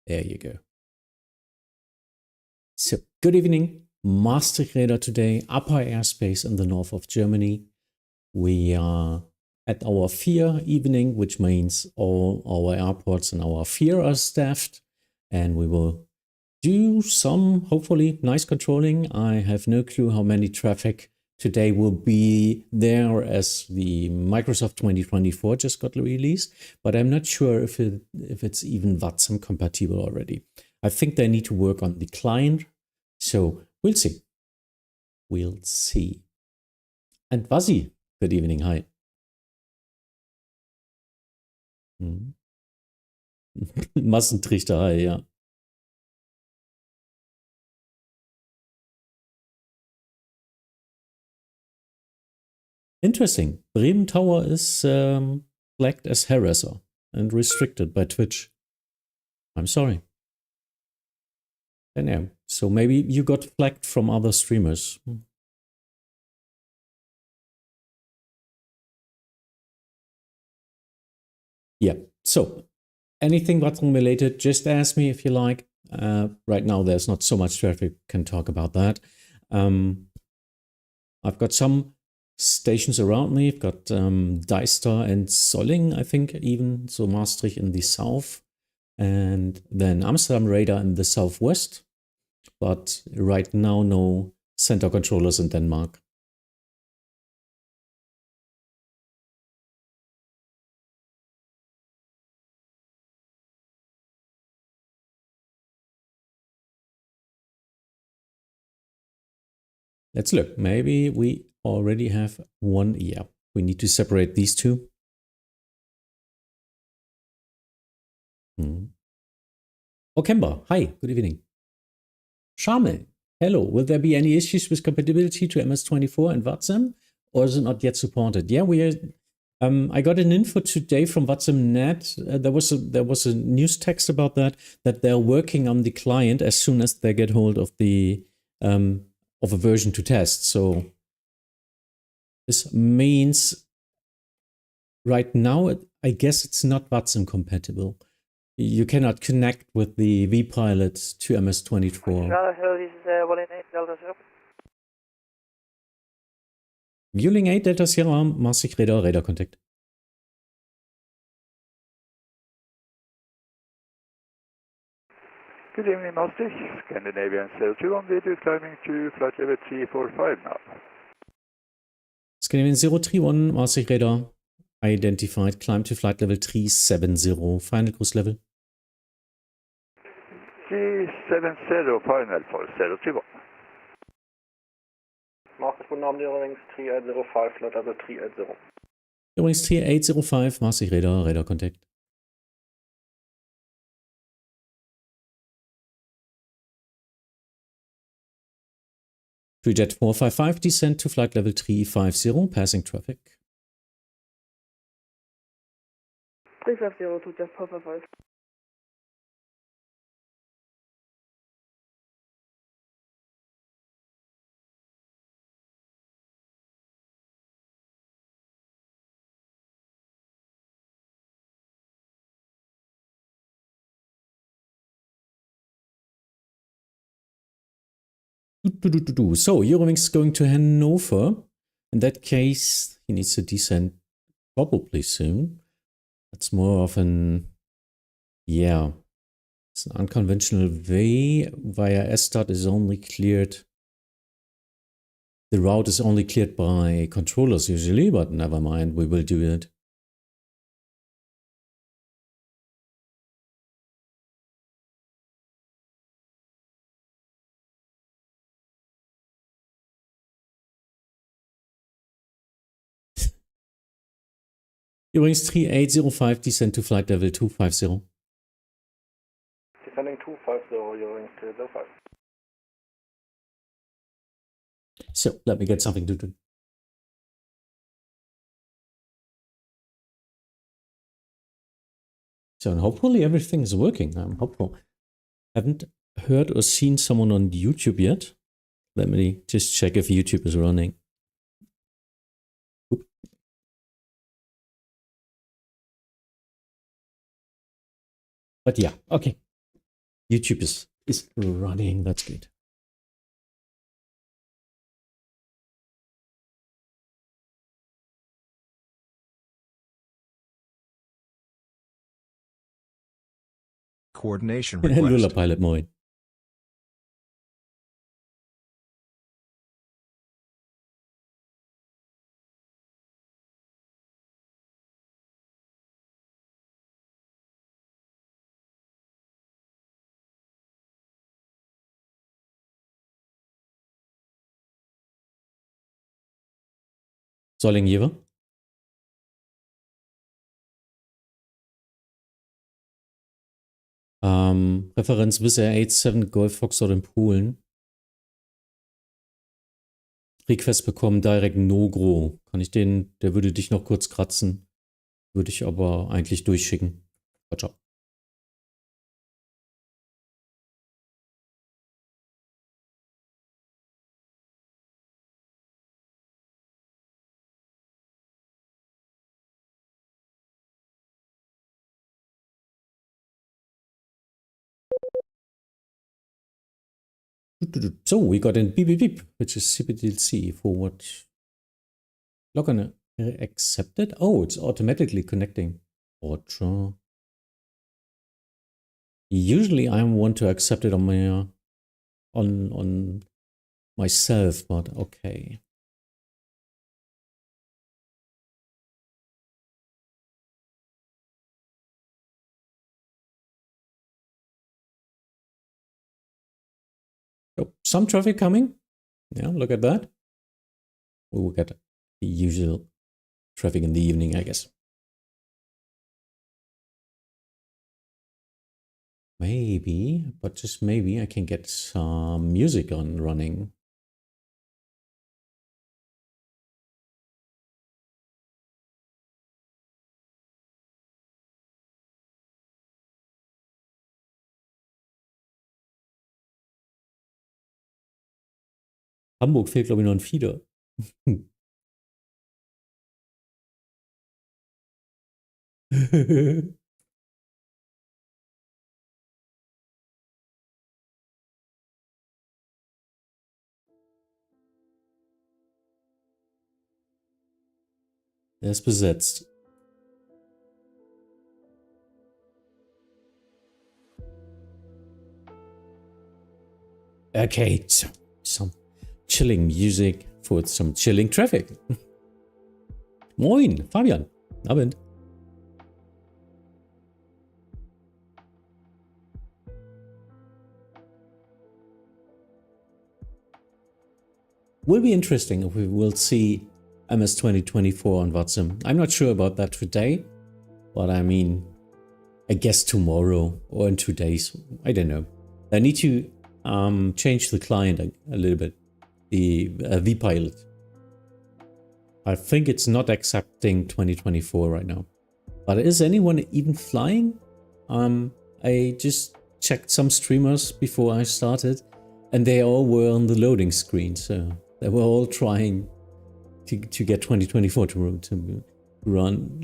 There you go. So, good evening. Maastricht Radar today, upper airspace in the north of Germany. We are at our FIR evening, which means all our airports and our FIR are staffed. And we will do some, hopefully, nice controlling. I have no clue how many traffic today will be there as the Microsoft 2024 just got released. But I'm not sure if it's even VATSIM compatible already. I think they need to work on the client. So we'll see. We'll see. And Vasi, good evening. Hi. Massentrichter, hi, yeah. Interesting. Bremen Tower is flagged as harasser and restricted by Twitch. I'm sorry. And yeah, so maybe you got flagged from other streamers. Yeah, so anything VATSIM related, just ask me if you like. Right now, there's not so much traffic, can talk about that. I've got some stations around me. I've got Deister and Solling, I think, even. So Maastricht in the south. And then Amsterdam Radar in the southwest. But right now, no center controllers in Denmark. Let's look. Maybe we already have one. Yeah, we need to separate these two. Oh, Kemba. Hi, good evening. Charmel. Hello. Will there be any issues with compatibility to MS24 and VATSIM, or is it not yet supported? Yeah, we are. I got an info today from VATSIM.net. There was a news text about that they're working on the client as soon as they get hold of the of a version to test. So this means right now, I guess it's not VATSIM compatible. You cannot connect with the vPilot to MS24. Hello, this is Onlineday, Delta Sierra. Viewling 8, Delta Sierra, Maastricht Radar, Radar Contact. Good evening, Maastricht. Scandinavian 021, video climbing to flight level 345 now. Scandinavian 031, Maastricht Radar, identified, climb to flight level 370, final cruise level. 370, final for 031. Maastricht Bonhomme, Eurowings 3805, flight level 380. Eurowings 3805, Maastricht Radar, Radar Contact. Jet 455, descent to flight level 350, passing traffic. 350 to Jet 455. So Eurowings is going to Hanover. In that case, he needs to descend probably soon. That's more of an, yeah, it's an unconventional way. Via STAT is only cleared. The route is only cleared by controllers usually, but never mind, we will do it. Eurowings 3805, descend to flight level 250. Descending 250, Eurowings 305. So let me get something to do. So hopefully everything is working. I'm hopeful. Haven't heard or seen someone on YouTube yet. Let me just check if YouTube is running. Oop. But yeah, okay. YouTube is running. That's good. Coordination Lula request. Pilot, moin. Solling Jever. Referenz Wizz Air 87 Golf Foxtrot in Polen. Request bekommen, direkt No-Gro. Kann ich den, der würde dich noch kurz kratzen. Würde ich aber eigentlich durchschicken. Ciao. So we got in beep beep beep, which is CPDLC forward. Login accepted. Oh, it's automatically connecting. Roger. Usually I want to accept it on my on myself, but okay. So some traffic coming. Yeah, look at that. We will get the usual traffic in the evening, I guess. Maybe, but just maybe I can get some music on running. Hamburg fehlt, glaube ich, noch ein Feeder. Er ist besetzt. Okay, so some chilling music for some chilling traffic. Moin, Fabian. Abend. Will be interesting if we will see MS 2024 on VATSIM. I'm not sure about that today, but I mean, I guess tomorrow or in 2 days. I don't know. I need to change the client a little bit, the vPilot. I think it's not accepting 2024 right now. But is anyone even flying? I just checked some streamers before I started, and they all were on the loading screen, so they were all trying to get 2024 to run.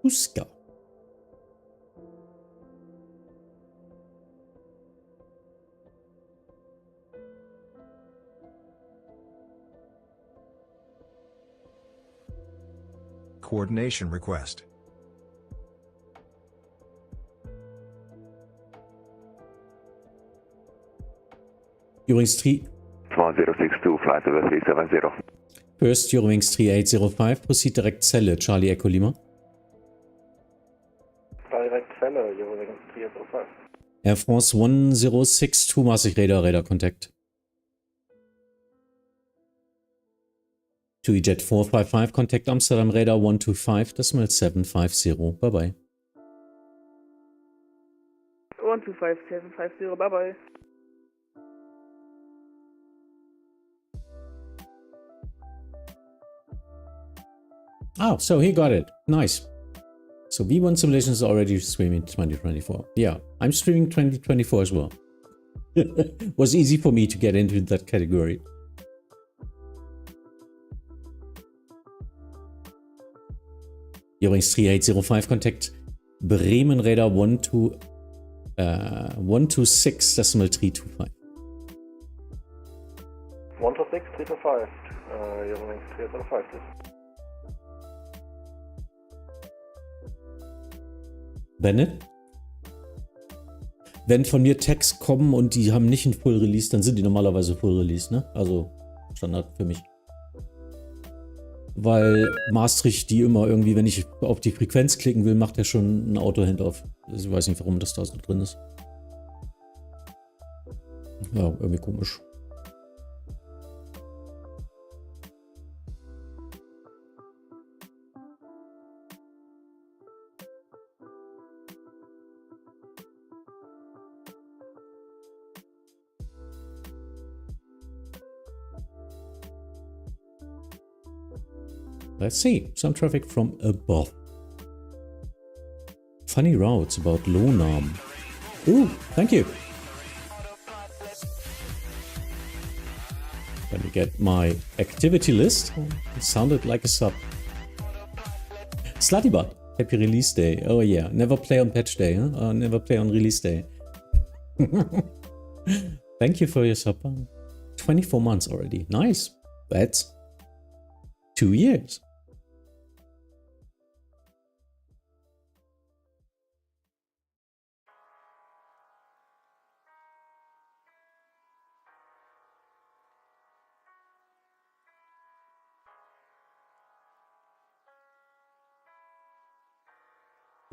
Huska. Coordination request. Eurowings 2062, flight level 370. First, Eurowings 3805, proceed direct Celle, Charlie Echo Lima. Direct Celle, Eurowings 305. Air France 1062, Maastricht Radar contact. TUI-Jet 455, contact Amsterdam Radar 125.750, bye bye. 125.750, bye bye. Oh, so he got it. Nice. So V1 Simulation is already streaming 2024. Yeah, I'm streaming 2024 as well. Was easy for me to get into that category. Übrigens 3805 contact Bremen Radar 126.325. 126.325. Übrigens 3805. Bennett? Wenn von mir Tags kommen und die haben nicht ein Full Release, dann sind die normalerweise Full Release, ne? Also Standard für mich. Weil Maastricht die immer irgendwie, wenn ich auf die Frequenz klicken will, macht er schon ein Auto-Handoff. Ich weiß nicht, warum das da so drin ist. Ja, irgendwie komisch. Let's see, some traffic from above. Funny routes about Lonam. Ooh, thank you. Let me get my activity list. It sounded like a sub. Sluttybot, happy release day. Oh yeah, never play on patch day, huh? Never play on release day. Thank you for your sub. 24 months already. Nice. That's 2 years.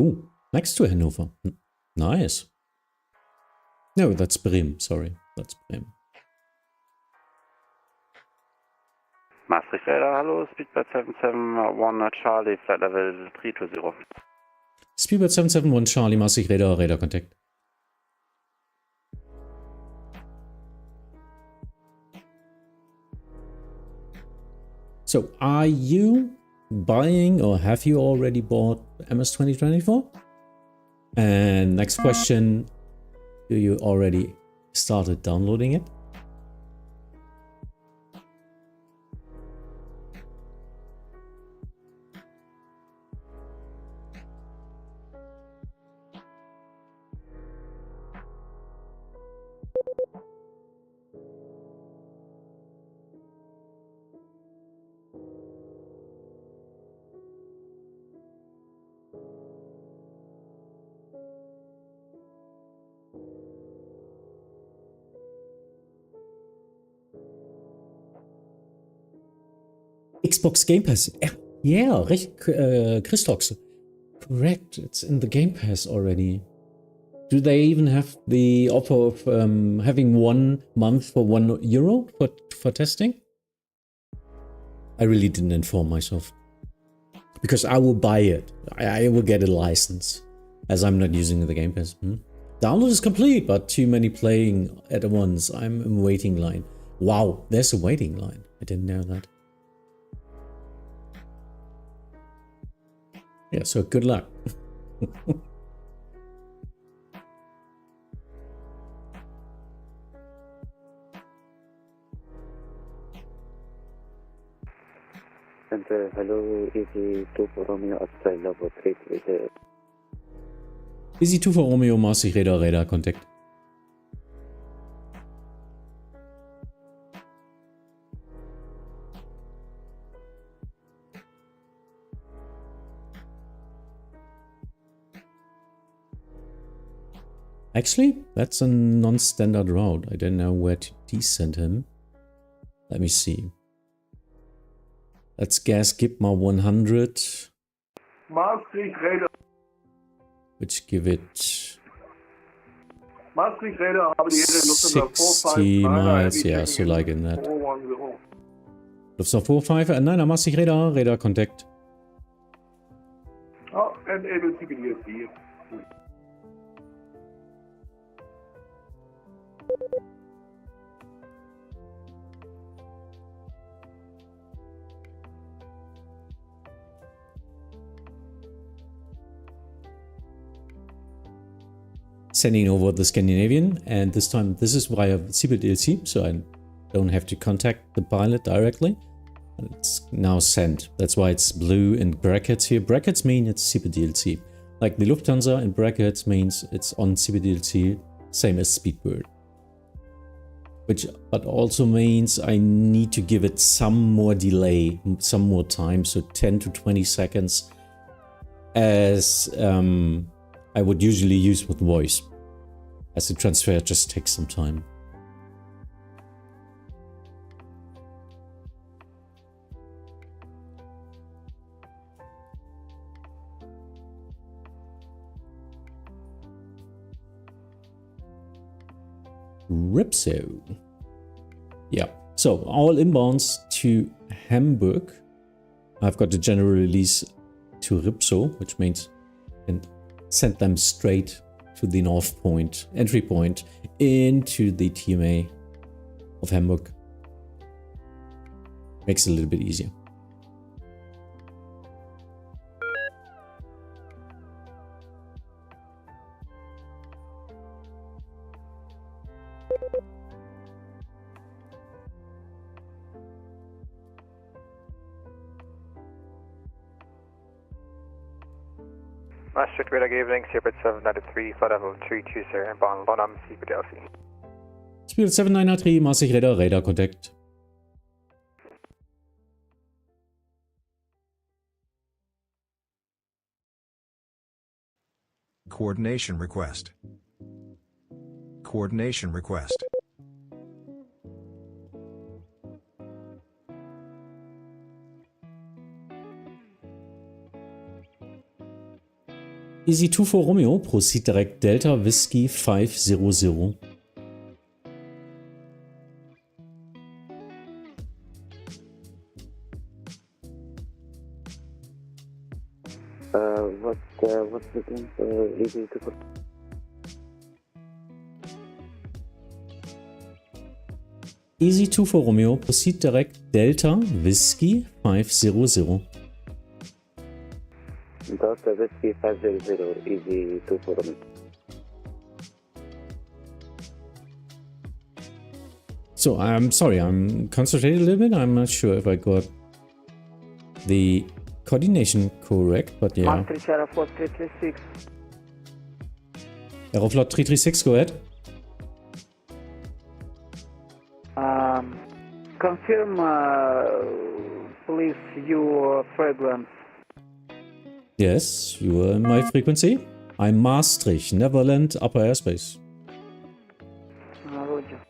Ooh, next to Hanover. Nice. No, that's Bremen. Sorry, that's Bremen. Maastricht Radar, hallo, Speedbird 771 Charlie, flight level 320. Speedbird 771 Charlie, Maastricht Radar, Radar contact. So, are you buying or have you already bought MS 2024? And next question, do you already started downloading it? Xbox Game Pass. Yeah, Christox. Correct. It's in the Game Pass already. Do they even have the offer of having 1 month for €1 for testing? I really didn't inform myself. Because I will buy it. I will get a license. As I'm not using the Game Pass. Download is complete, but too many playing at once. I'm in waiting line. Wow, there's a waiting line. I didn't know that. Yeah, so good luck. Center, hello, Easy 2 for Romeo outside level 3 with Easy 2 for Romeo, Maastricht Radar, Radar contact. Actually, that's a non-standard route. I don't know where to descend him. Let me see. Let's gas Gipma 100. Maastricht Radar. Which give it Maastricht Radar habe die Ehre, Lufthansa 60 miles. Yeah, so like in that. 410. Lufthansa 45 and 9, Maastricht Radar, Radar contact. Oh, and able CPDSD. sending over the Scandinavian, and this time this is via CBDLC, so I don't have to contact the pilot directly. And it's now sent. That's why it's blue in brackets here. Brackets mean it's CBDLC. Like the Lufthansa in brackets means it's on CBDLC, same as Speedbird. But also means I need to give it some more delay, some more time, so 10 to 20 seconds, as I would usually use with voice, as the transfer just takes some time. Ripso. Yeah, so all inbounds to Hamburg. I've got the general release to Ripso, which means I can send them straight to the north point, entry point, into the TMA of Hamburg. Makes it a little bit easier. Maastricht Radar, good evening, Spirit 793, flight level 320, inbound London, CBDLC. Spirit 793, Maastricht Radar, radar contact. Coordination request. Coordination request. Easy 24 Romeo, proceed direct Delta Whiskey 500. What's the thing? Easy to put. Easy 24 Romeo, proceed direct Delta Whiskey 500. Delta Whiskey 500, easy 24 Romeo. So I'm sorry, I'm concentrating a little bit. I'm not sure if I got the coordination correct, but yeah. Maastricht Aeroflot 336. Aeroflot 336, go ahead. Confirm, please, your fragrance. Yes, you are in my frequency. I'm Maastricht, Netherlands, upper airspace. Roger.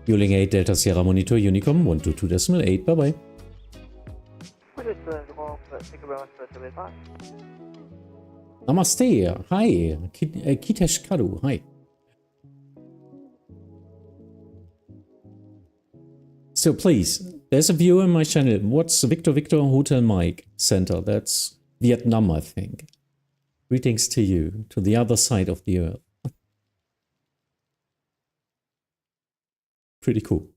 Uling 8 Delta Sierra Monitor Unicom 122.8. Bye bye. Namaste. Hi. Kitesh Kadu. Hi. So please, there's a viewer in my channel. What's Victor Victor Hotel Mike Center? That's Vietnam, I think. Greetings to you, to the other side of the earth. Pretty cool.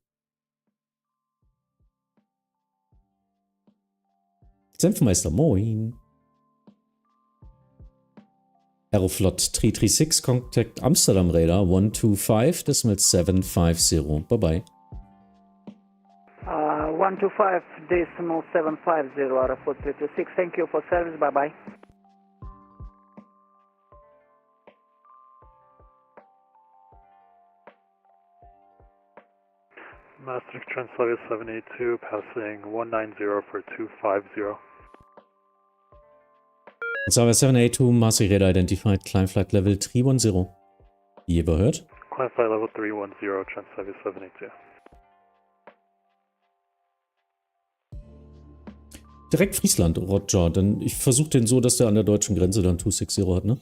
Senfmeister, moin. Aeroflot 336, contact Amsterdam Radar 125.750. Bye bye. 125.750, Aeroflot 336. Thank you for service. Bye bye. Maastricht Translavia 782, passing 190 for 250. Translavia 782, Maastricht Radar identified, climb flight level 310. Jever hört. Climb flight level 310, Translavia 782. Direkt Friesland, Roger. Dann ich versuche den so, dass der an der deutschen Grenze dann 260 hat, ne?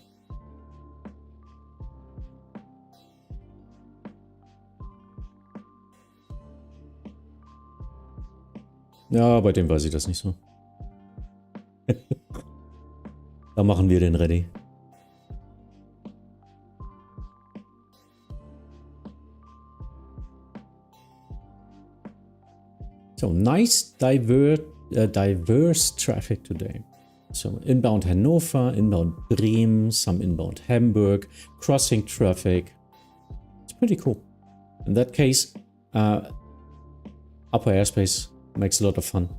Ja, bei dem weiß ich das nicht so. Da machen wir den ready. So, nice diverse traffic today. So, inbound Hannover, inbound Bremen, some inbound Hamburg, crossing traffic. It's pretty cool. In that case, upper airspace makes a lot of fun.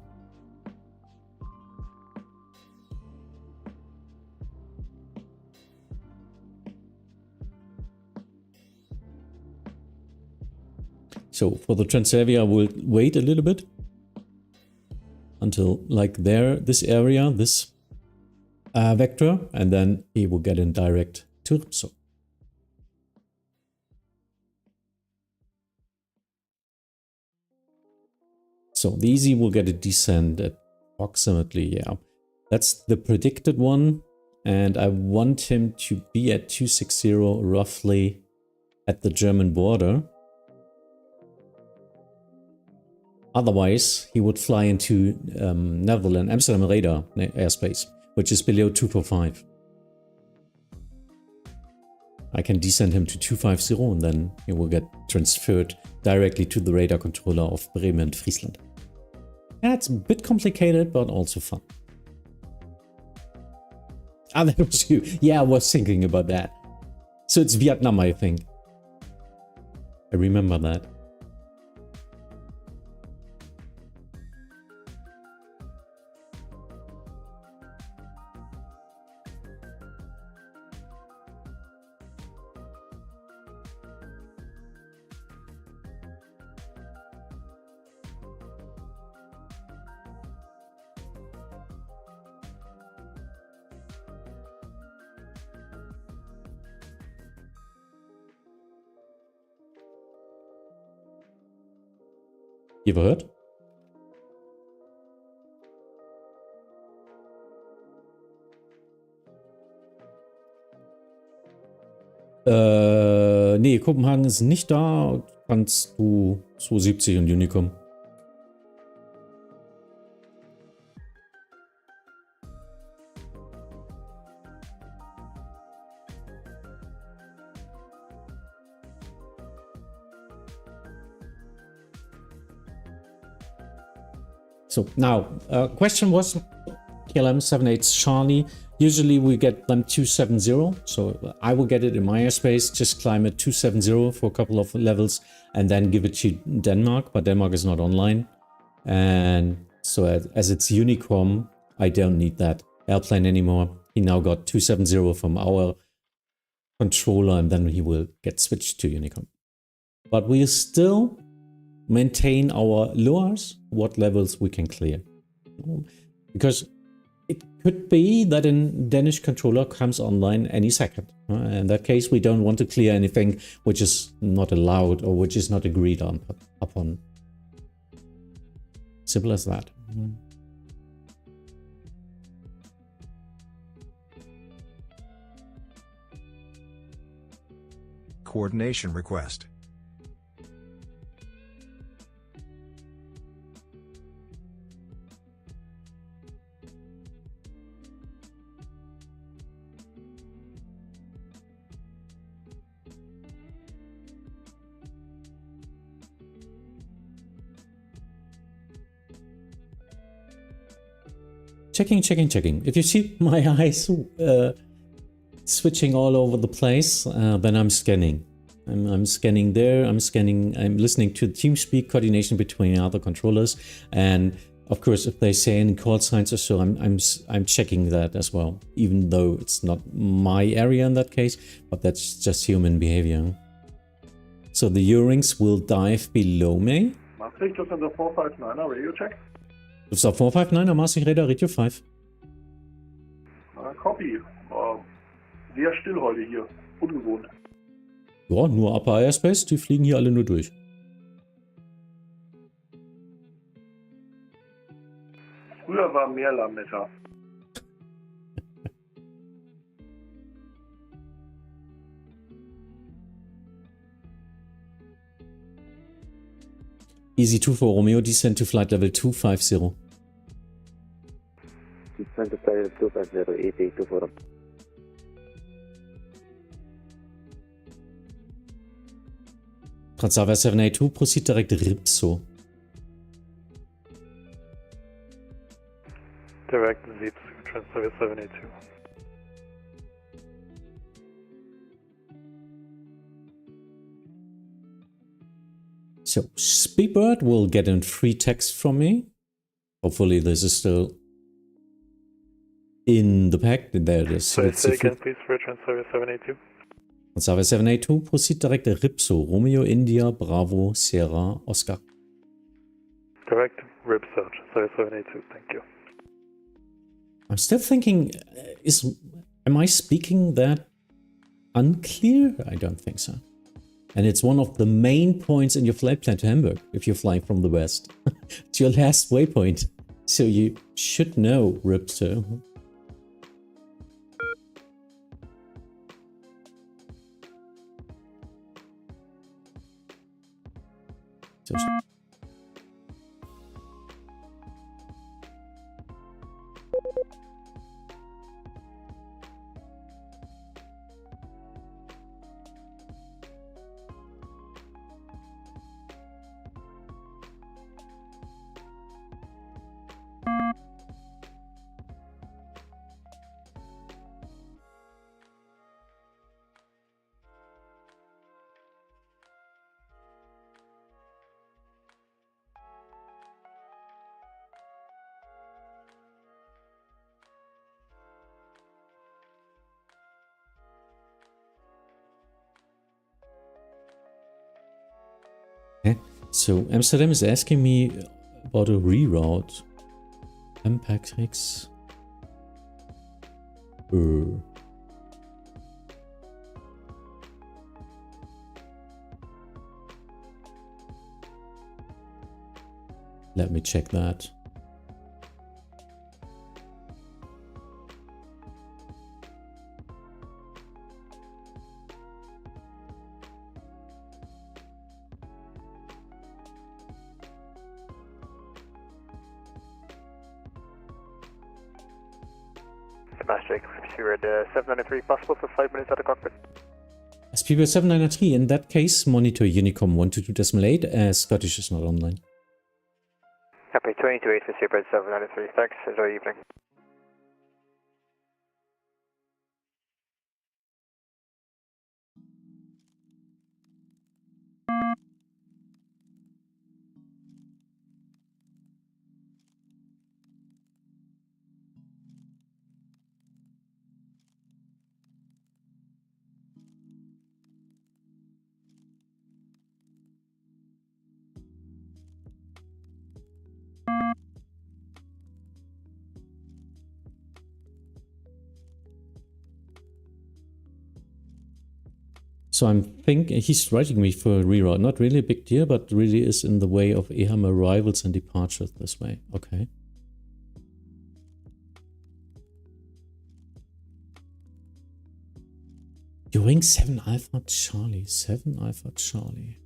So for the Transavia, we'll wait a little bit until like there, this area, this vector, and then he will get in direct to Ripso. So the Easy will get a descent at approximately, yeah, that's the predicted one. And I want him to be at 260 roughly at the German border. Otherwise, he would fly into Netherlands, Amsterdam Radar airspace, which is below 245. I can descend him to 250 and then he will get transferred directly to the radar controller of Bremen and Friesland. Yeah, it's a bit complicated, but also fun. Ah, that was you. Yeah, I was thinking about that. So it's Vietnam, I think. I remember that. Jever hört? Nee, Kopenhagen ist nicht da. Kannst du 270 und Unicom. So now, question was KLM 78 Charlie. Usually we get them 270, so I will get it in my airspace, just climb it 270 for a couple of levels and then give it to Denmark, but Denmark is not online. And so as it's Unicom, I don't need that airplane anymore. He now got 270 from our controller and then he will get switched to Unicom. But we still maintain our lures, what levels we can clear. Because it could be that a Danish controller comes online any second. In that case, we don't want to clear anything which is not allowed or which is not agreed upon. Simple as that. Coordination request. Checking. If you see my eyes switching all over the place, then I'm scanning. I'm scanning there, I'm listening to the TeamSpeak coordination between other controllers. And of course, if they say any call signs or so, I'm checking that as well, even though it's not my area in that case, but that's just human behavior. So the U-rings will dive below me. Maastricht, just on the 459er radio check. It's a 459er Maastricht Radar Radio 5. Copy. Sehr still heute hier. Ungewohnt. Ja, nur Upper Airspace, die fliegen hier alle nur durch. Früher war mehr Lametta. Easy 2 for Romeo, descend to flight level 250. Descend to flight level 250, ETA24. Transavia 782, proceed direct Ripso. Direct Z2, Transavia 782. So, Speedbird will get in free text from me. Hopefully this is still in the pack. There it is. So So it's say again, please, for Transavia 782. Transavia 782, proceed direct Ripso. Romeo, India, Bravo, Sierra, Oscar. Direct RIP search, Transavia 782, thank you. I'm still thinking, am I speaking that unclear? I don't think so. And it's one of the main points in your flight plan to Hamburg, if you're flying from the west. It's your last waypoint, so you should know Ripso. So, So Amsterdam is asking me about a reroute. Ampatrix. Let me check that. Maastricht, FIR 793, possible for 5 minutes at the cockpit. SPB 793, in that case, monitor Unicom 122.8 as Scottish is not online. Happy 228 for Seabird 793, thanks, enjoy your evening. So I'm thinking he's writing me for a reroute. Not really a big deal, but really is in the way of EHAM arrivals and departures this way. Okay. Doing 7 Alpha Charlie. 7 Alpha Charlie.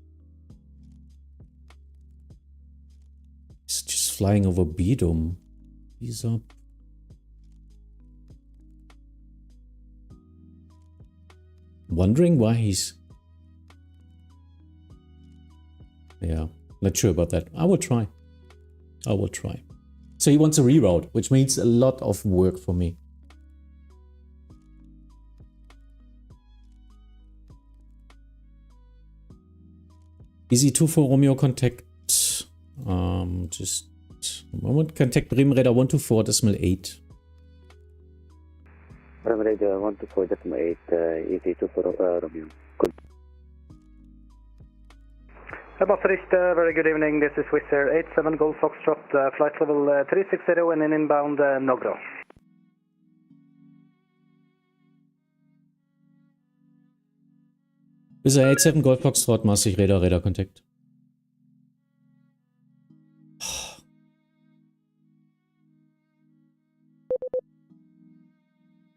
He's just flying over Bedum. He's up. Wondering why he's... Yeah, not sure about that. I will try. I will try. So he wants a reroute, which means a lot of work for me. Easy 2 for Romeo, contact... just a moment. Contact Bremen Radar 124.8. Bremen Radar 124.8, ET2 for Romeo. Good. Maastricht, very good evening. This is Swiss Air 87 Golf Foxtrot, flight level 360 and an inbound Nogro. Is a 87 Golf Foxtrot, Maastricht Radar, Radar contact.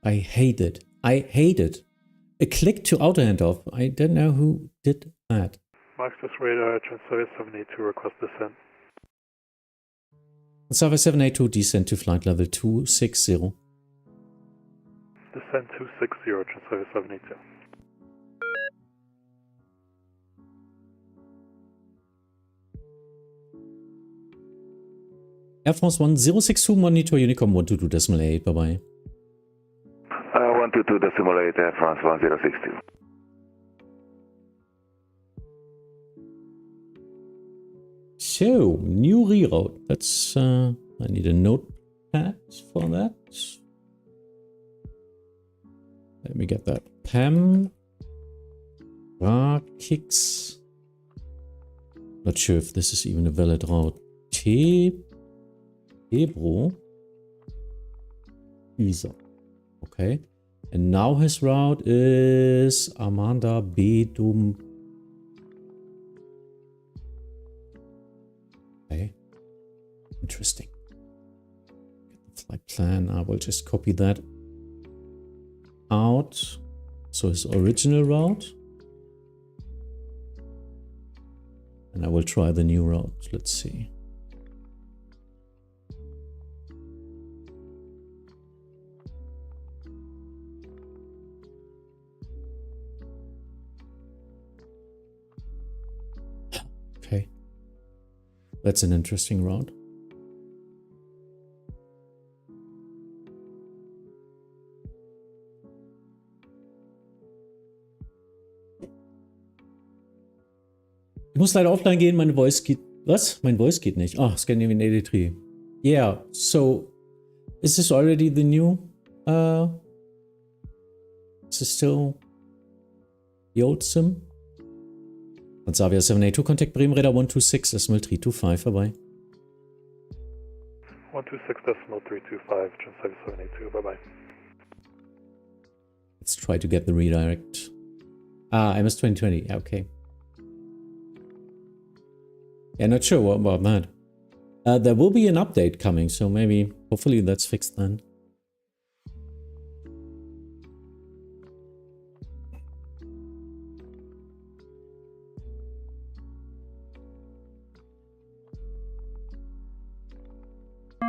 I hate it. I hate it. A click to auto handoff. I don't know who did that. Maastricht This radar, Transavia 782, request descent. Transavia 782, descend to flight level 260. Descent 260, Transavia 782. Air France 1062, monitor Unicom 122.8, bye-bye. 122.8, Air France 1062. So, new reroute. That's, I need a notepad for that. Let me get that. PAM. Kicks. Not sure if this is even a valid route. Ebro. Isa. Okay. And now his route is Amanda Bedum. Okay. Interesting. Get the flight plan. I will just copy that out. So his original route. And I will try the new route. Let's see. Okay. That's an interesting route. Ich muss leider offline gehen, meine Voice geht... Was? Mein Voice geht nicht. Ah, Scandinavian EDD3. Yeah, so... Is this already the new... Is this still... the old sim? Transavia 782, contact Bremen Radar 126.325, bye-bye. 126.325, Transavia 782, bye-bye. Let's try to get the redirect. Ah, MS 2020, yeah, okay. Yeah, not sure what about that. There will be an update coming, so maybe, hopefully that's fixed then.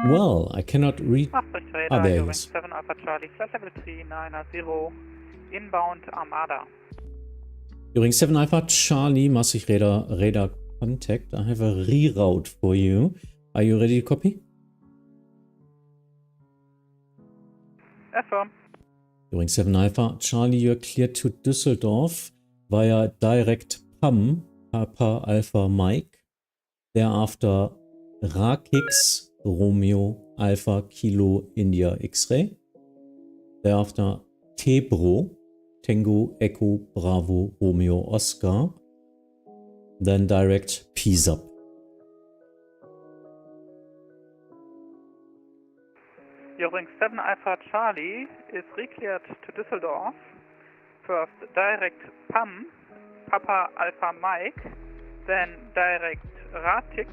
Well, I cannot read. Maastricht Radar, there Jever it is. 7 Alpha Charlie, flight level 3990, inbound Armada. During 7 Alpha Charlie, Maastricht Radar contact. I have a reroute for you. Are you ready to copy? Affirm. During 7 Alpha Charlie, you are cleared to Düsseldorf via direct PAM, Papa Alpha Mike. Thereafter Rakix Romeo Alpha Kilo India X-Ray. Thereafter Tebro Tango Echo Bravo Romeo Oscar. Then direct PSUP. Jever 7 Alpha Charlie is recleared to Düsseldorf. First direct PAM, Papa Alpha Mike, then direct Ratix,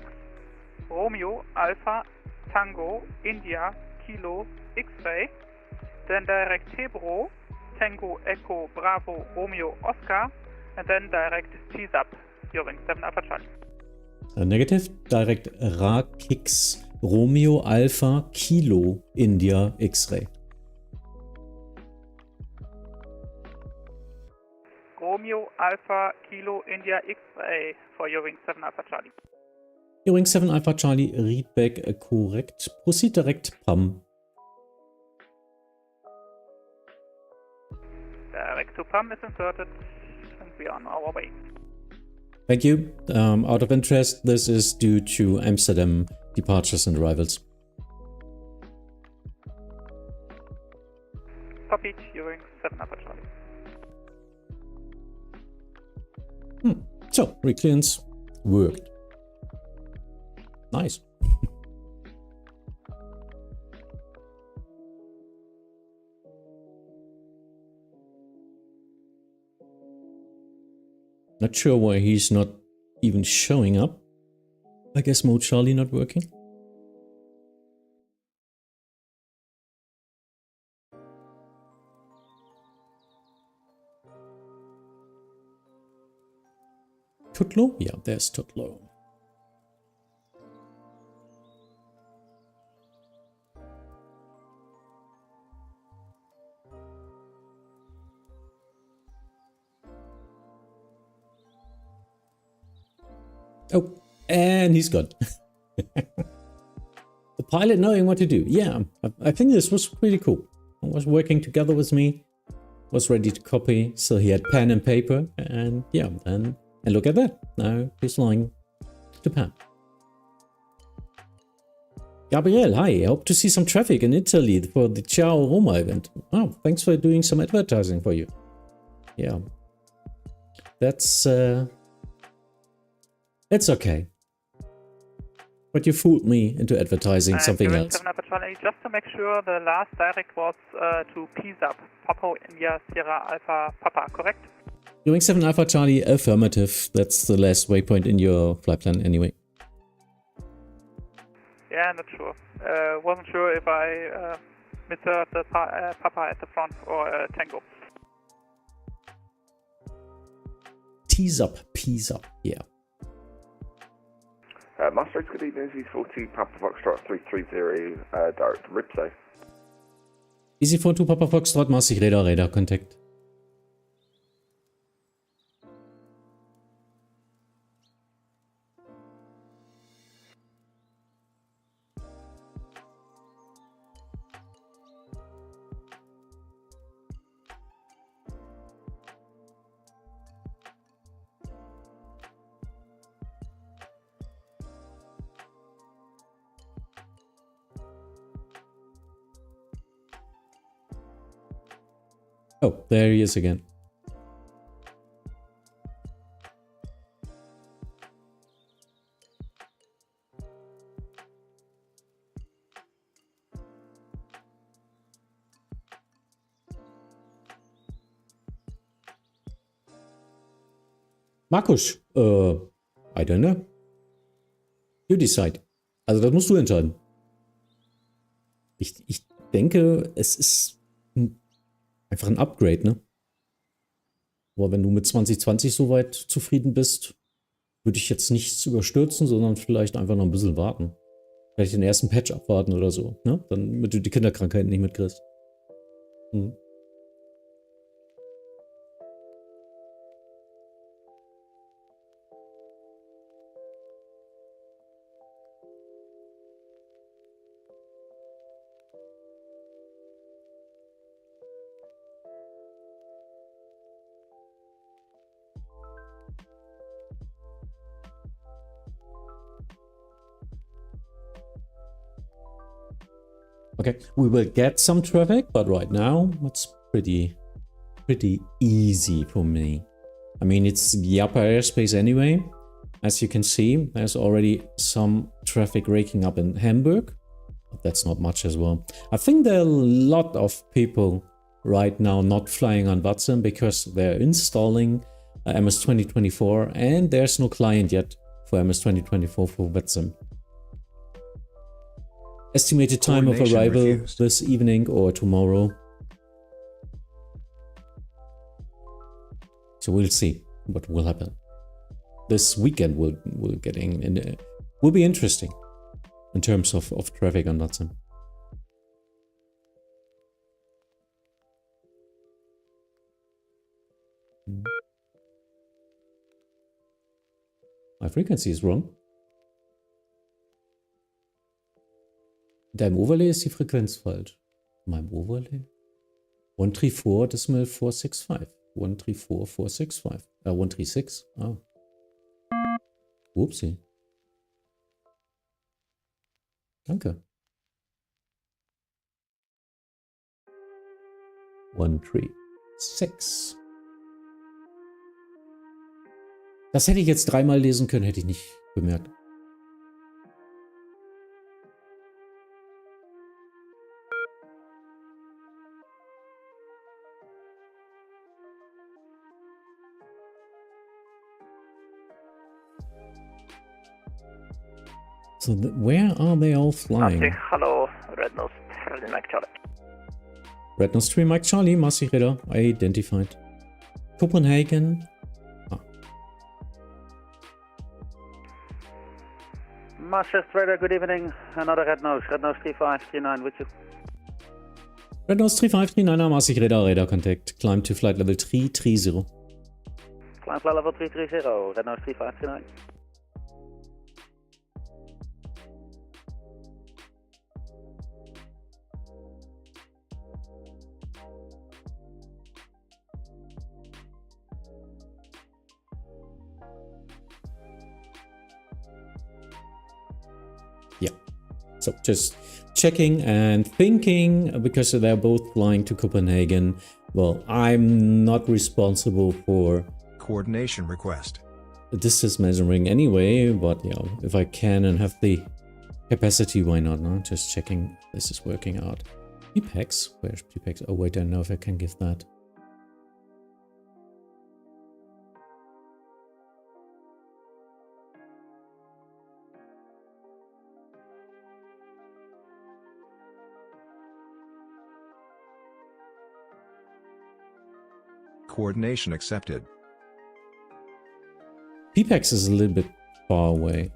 Romeo Alpha Tango India Kilo X-Ray, then direct Tebro, Tango Echo Bravo Romeo Oscar, and then direct TSUP, Jever 7 Alpha Charlie. Negative, direct Rakix Romeo Alpha Kilo India X-Ray. Romeo Alpha Kilo India X-Ray for Jever 7 Alpha Charlie. Jever 7 Alpha Charlie, read back correct. Proceed direct PAM. Direct to PAM is inserted and we are on our way. Thank you. Out of interest, this is due to Amsterdam departures and arrivals. Copied, Jever 7 Alpha Charlie. So, reclearance worked. Nice. Not sure why he's not even showing up. I guess mode Charlie not working. Tutlo? Yeah, there's Tutlo. Oh, and he's gone. The pilot knowing what to do. Yeah, I think this was pretty cool. He was working together with me, was ready to copy, so he had pen and paper, and yeah, and look at that. Now he's flying to Japan. Gabriel, hi. I hope to see some traffic in Italy for the Ciao Roma event. Oh, thanks for doing some advertising for you. Yeah. That's it's okay. But you fooled me into advertising something else. 7 Alpha Charlie, just to make sure, the last direct was to PSAP, Papa India Sierra Alpha Papa, correct? Doing 7 Alpha Charlie, affirmative. That's the last waypoint in your flight plan anyway. Yeah, not sure. Wasn't sure if I misheard the Papa at the front or Tango. Tease up, yeah. Maastricht, good evening. EZ42 Papa Foxtrot 330 direct to Ripsay. EZ42 Papa Foxtrot, Maastricht Radar contact. Oh, there he is again. Markus, I don't know. You decide. Also das musst du entscheiden. Ich denke, es ist einfach ein Upgrade, ne? Aber wenn du mit 2020 soweit zufrieden bist, würde ich jetzt nichts überstürzen, sondern vielleicht einfach noch ein bisschen warten. Vielleicht den ersten Patch abwarten oder so, ne? Damit du die Kinderkrankheiten nicht mitkriegst. Hm. Okay, we will get some traffic, but right now it's pretty easy for me. I mean, it's the upper airspace anyway. As you can see, there's already some traffic raking up in Hamburg, but that's not much as well. I think there are a lot of people right now not flying on VATSIM because they're installing MS 2024 and there's no client yet for MS 2024 for VATSIM. Estimated time of arrival this evening or tomorrow. So we'll see what will happen. This weekend will be interesting in terms of traffic on VATSIM. My frequency is wrong. In deinem Overlay ist die Frequenz falsch. In meinem Overlay? 134.465. 134.465. 136. Ah. Upsi. Danke. 136. Das hätte ich jetzt dreimal lesen können, hätte ich nicht bemerkt. So where are they all flying? Hello, Red Nose 3 Mike Charlie. Red Nose 3 Mike Charlie, Maastricht Radar identified. Copenhagen. Ah. Maastricht Radar, good evening. Another red nose 3539 with you. Red Nose 3539, Maastricht Radar contact. Climb to flight level 330. Climb flight level 330, red nose 3539. Yeah. So just checking and thinking, because they're both flying to Copenhagen. Well, I'm not responsible for Coordination request. the distance measuring anyway, but if I can and have the capacity, why not? No? Just checking this is working out. PPEX? Where's PPEX? Oh wait, I don't know if I can give that. Coordination accepted. PPEX is a little bit far away.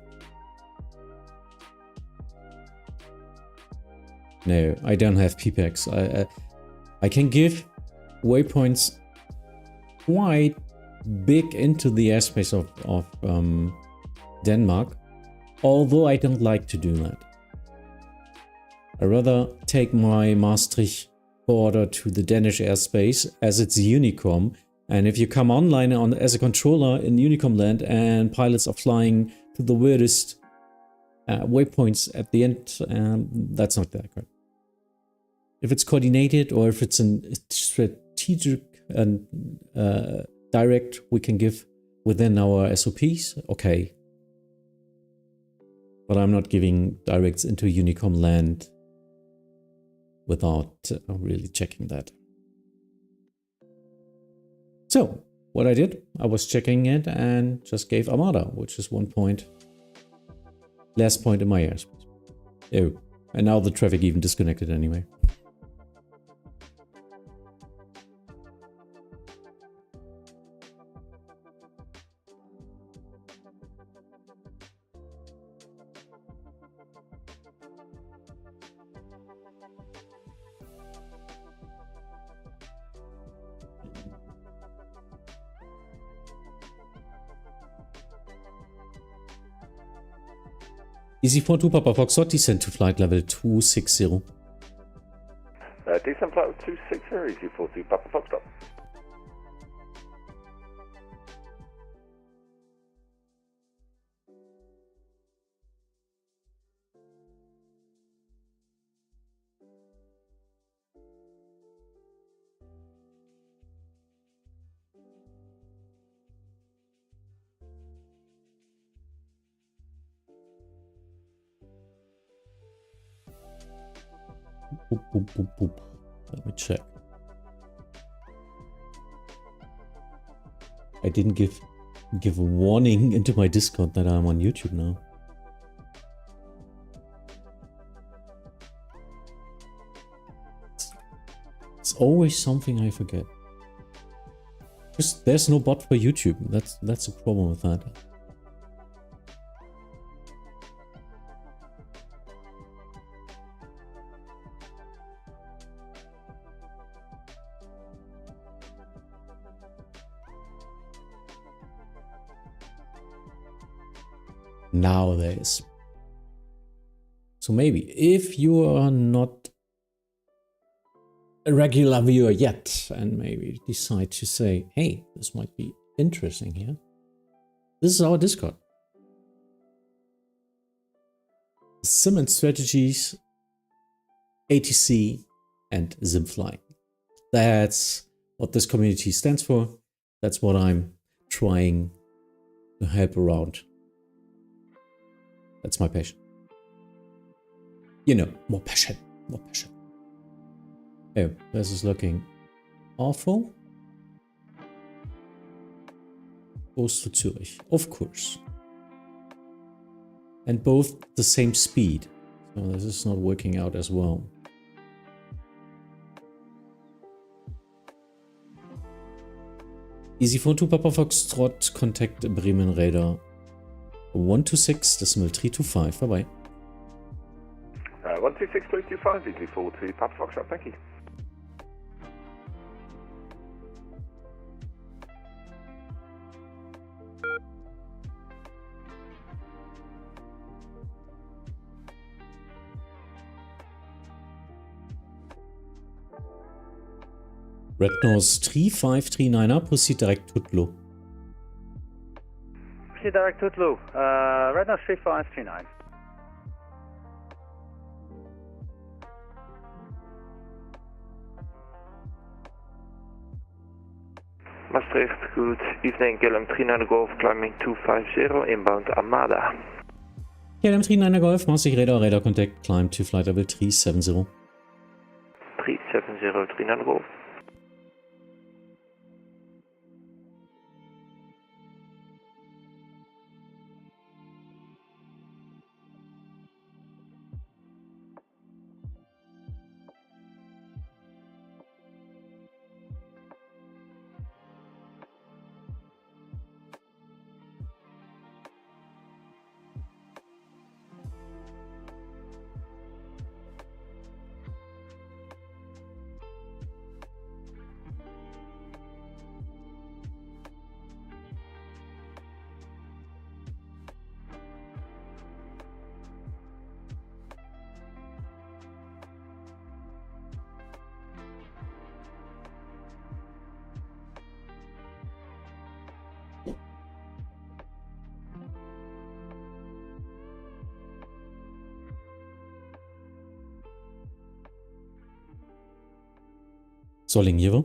No, I don't have PPEX. I can give waypoints quite big into the airspace of Denmark, although I don't like to do that. I rather take my Maastricht border to the Danish airspace as it's Unicom, and if you come online as a controller in Unicom land and pilots are flying to the weirdest waypoints at the end, that's not that good. If it's coordinated or if it's a strategic and direct we can give within our SOPs, okay. But I'm not giving directs into Unicom land without really checking that. So, what I did, I was checking it and just gave Armada, which is 1 point, last point in my airspace. Oh, and now the traffic even disconnected anyway. EZ42 Papa Foxtrot, descend to flight level 260. Descent flight 260, EZ42 Papa Foxtrot. Boop, boop, boop, boop. Let me check. I didn't give a warning into my Discord that I'm on YouTube now. It's always something I forget. Because there's no bot for YouTube. That's a problem with that. Now there is. So maybe if you are not a regular viewer yet and maybe decide to say, hey, this might be interesting here. This is our Discord. Sim and Strategies, ATC and Simfly. That's what this community stands for. That's what I'm trying to help around. That's my passion. You know, more passion, more passion. Oh, this is looking awful. Goes to Zurich, of course. And both the same speed. So this is not working out as well. EZ42 Papa Foxtrot, contact Bremen Radar 126.325. Bye bye. 126.325, VZ42, Papa Foxtrot, thank you. Red Nose 3539er, proceed direct Tutlo. Proceed direct Tutlu, Red Nose 3539. Maastricht, good evening, KLM 39 Golf, climbing 250, inbound Armada. KLM 39 Golf, Maastricht Radar contact, climb to flight level 370. 370, 39 Golf. Solling Jever.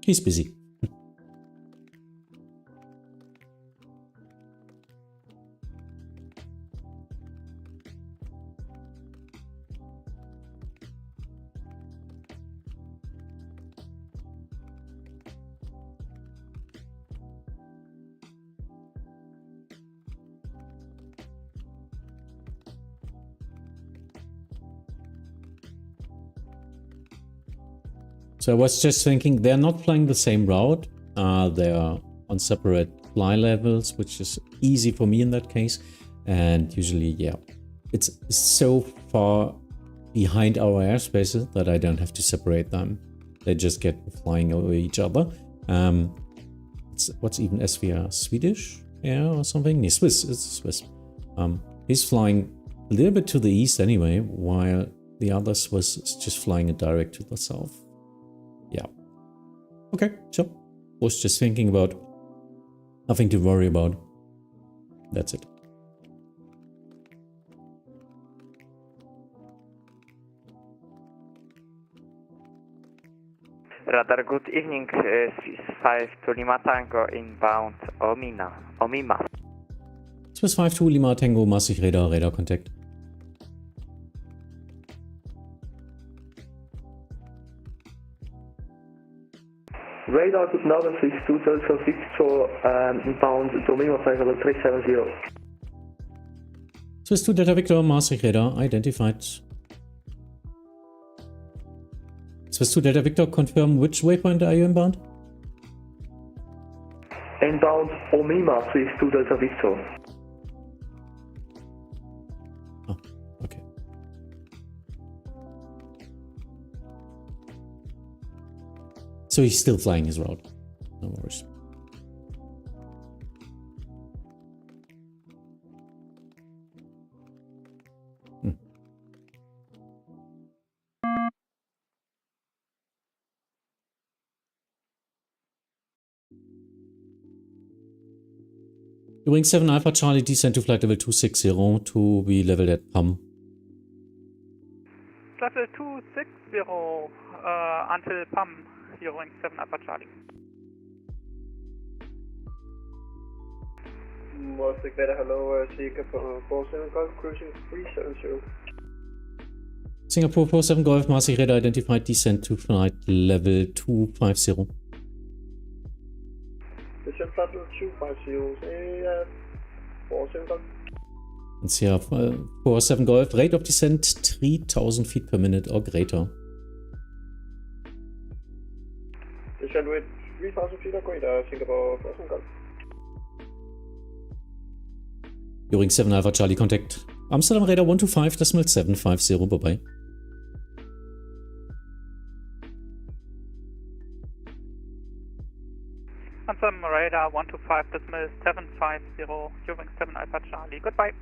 He's busy. So I was just thinking they're not flying the same route. They're on separate fly levels, which is easy for me in that case. And usually, yeah, it's so far behind our airspaces that I don't have to separate them. They just get flying over each other. What's even SVR? Swedish air or something? Nee, Swiss. It's Swiss. He's flying a little bit to the east anyway, while the others was just flying it direct to the south. Yeah. Okay, sure. Was just thinking about nothing to worry about. That's it. Radar, good evening, 5 to Lima Tango, inbound Omima. Swiss 5 to Lima Tango, Maastricht Radar contact. Radar good now, Swiss 2 Delta Victor, inbound Omima flight level 370. Swiss 2 Delta Victor, Maastricht Radar identified. Swiss 2 Delta Victor, confirm which waypoint are you inbound? Inbound Omima, Swiss 2 Delta Victor. Oh, okay. So he's still flying his route. No worries. Wing 7 Alpha Charlie, descend to flight level 260 to be leveled at PAM. Level 260 until PAM, here Wing 7 Alpha Charlie. Maastricht Radar, hello, seeker for Boston Golf cruising 370. Singapore 47 Golf, Maastricht Radar identified descent to flight level 250. Descent flight level 250, say 47 Golf. It's here 47 Golf, rate of descent 3000 feet per minute or greater. Descent with 3000 feet or greater, Singapore 47 Golf. During 7 Alpha Charlie, contact Amsterdam Radar 125.750, bye-bye. Amsterdam Radar 125.750, Jever 7 Alpha Charlie, goodbye.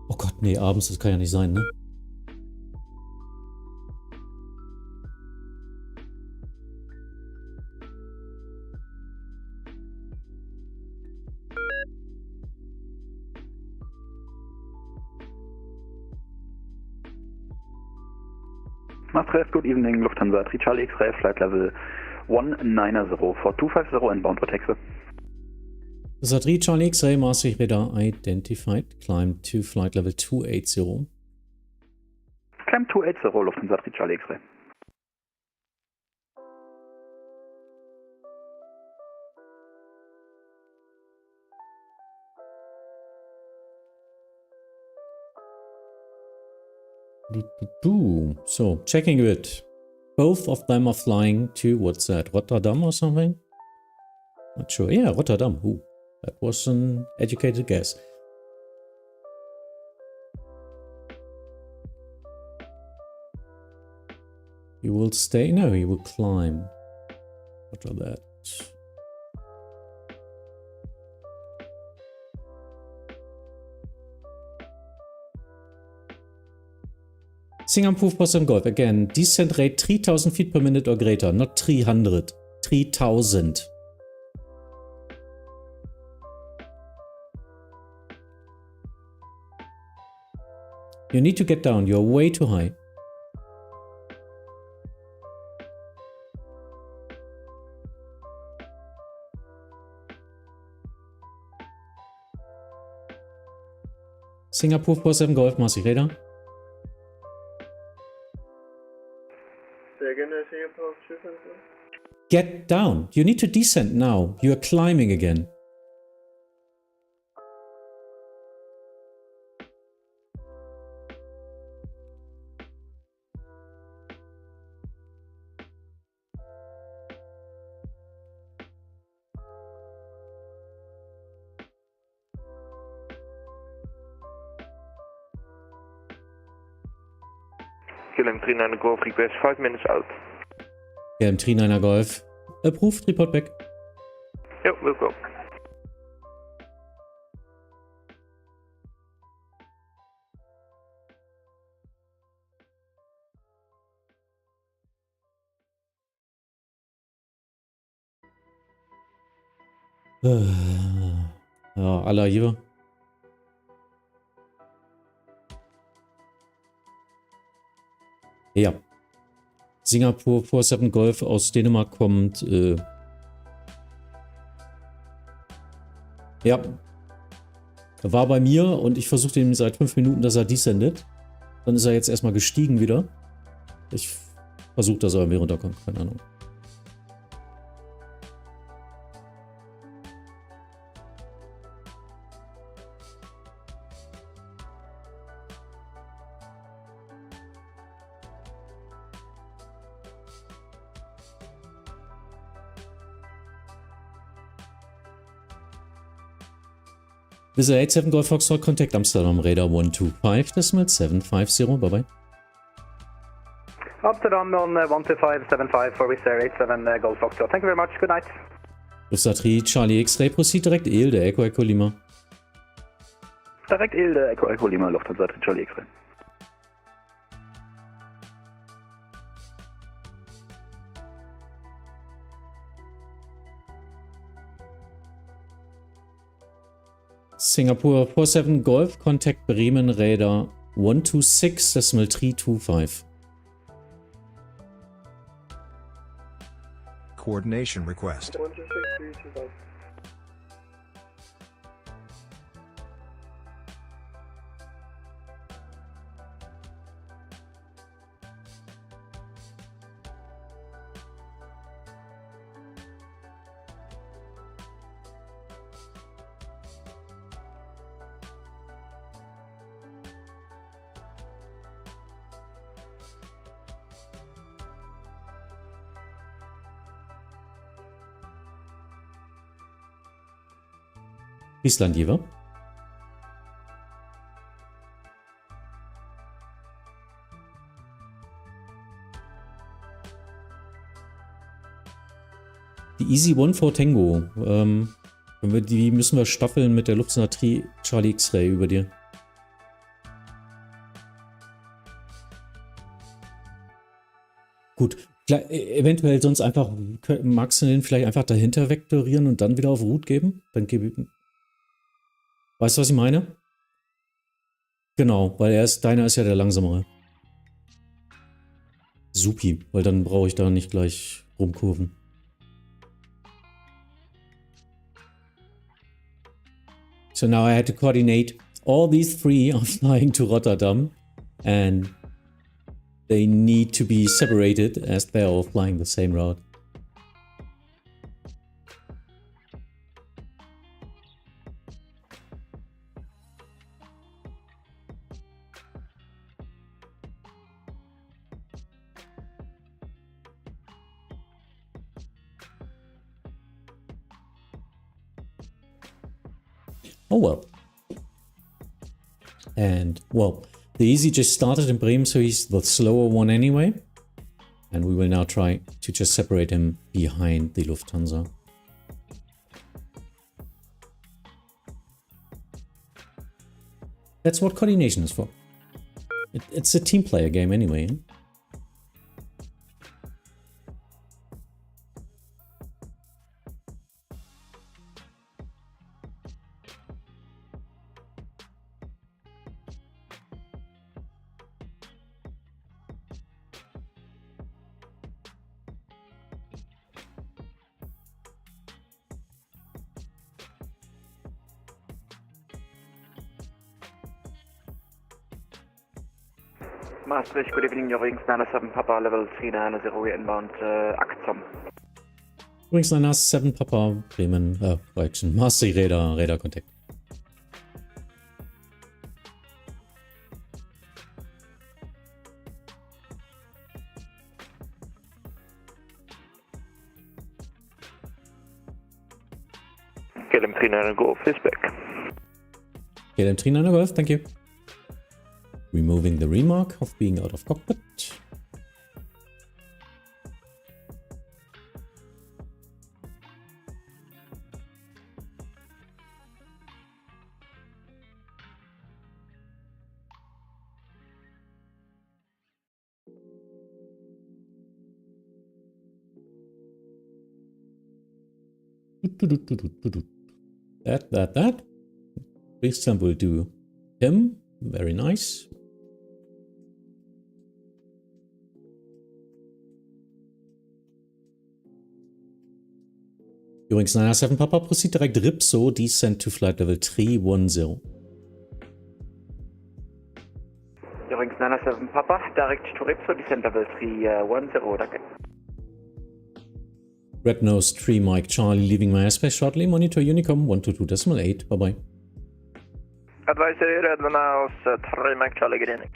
Oh Gott, nee, abends, das kann ja nicht sein, ne? Maastricht, good evening, Lufthansa 3 Charlie X-Ray, flight level 190 for 250 inbound for taxi. Das ist 3 Charlie X-Ray, Maastricht Radar identified, climb to flight level 280. Climb 280, Lufthansa 3 Charlie X-Ray. So, checking it. Both of them are flying to, what's that, Rotterdam or something? Not sure. Yeah, Rotterdam. Ooh, that was an educated guess. You will stay? No, you will climb. What are that? Singapore 47 Golf. Again, descent rate 3000 feet per minute or greater, not 300. 3000. You need to get down. You're way too high. Singapore 47 Golf, Maastricht Radar. Get down. You need to descend now. You are climbing again. KLM 39 Golf, request 5 minutes out. KLM 39 Golf. Approved, report back. Yep, we'll go. Ja, aller hier. Ja. Singapore 47 Golf aus Dänemark kommt. Ja. Er war bei mir und ich versuchte ihm seit 5 Minuten, dass er descendet. Dann ist er jetzt erstmal gestiegen wieder. Ich versuche, dass er irgendwie runterkommt. Keine Ahnung. Visa 87 Golf Foxtrot, contact Amsterdam Radar 125.750, bye bye. Amsterdam on 125.75 for Wizz Air 87 Golf Foxtrot. Thank you very much, good night. Lufthansa 3 Charlie X-Ray, proceed direct ELDE, Echo Echo Lima. Direkt ELDE, Echo Echo Lima, Lufthansa 3 Charlie X-Ray. Singapore 47 Golf, contact Bremen Radar 126.325. Coordination request. 126, Friesland, Jever. Die Easy One for Tango. Die müssen wir staffeln mit der Lufthansa Charlie X-Ray über dir. Gut. Eventuell sonst einfach, magst du den vielleicht einfach dahinter vektorieren und dann wieder auf Route geben? Dann gebe ich. Weißt du, was ich meine? Genau, weil deiner ist ja der langsamere. Supi, weil dann brauche ich da nicht gleich rumkurven. So now I had to coordinate. All these three are flying to Rotterdam and they need to be separated as they're all flying the same route. Oh well. And well, the Easy just started in Bremen, so he's the slower one anyway. And we will now try to just separate him behind the Lufthansa. That's what coordination is for. It's a team player game anyway. Maastricht, good evening, you're wings 97 Papa, level 390 inbound, Akzom. Übrigens 97 Papa, Bremen, Correction, Maastricht Radar Contact. KLM 39 Golf is back. KLM 39 Golf, thank you. Removing the remark of being out of cockpit. That. Christian will do him. Very nice. Übrigens 97 Papa, proceed direct Ripso, descent to flight level 310. Übrigens 97 Papa, direct to Ripso, descent level 310, danke. Red Nose 3 Mike Charlie, leaving my airspace shortly. Monitor Unicom 122.8. Bye bye. Advisory Red Nose 3 Mike Charlie, good evening.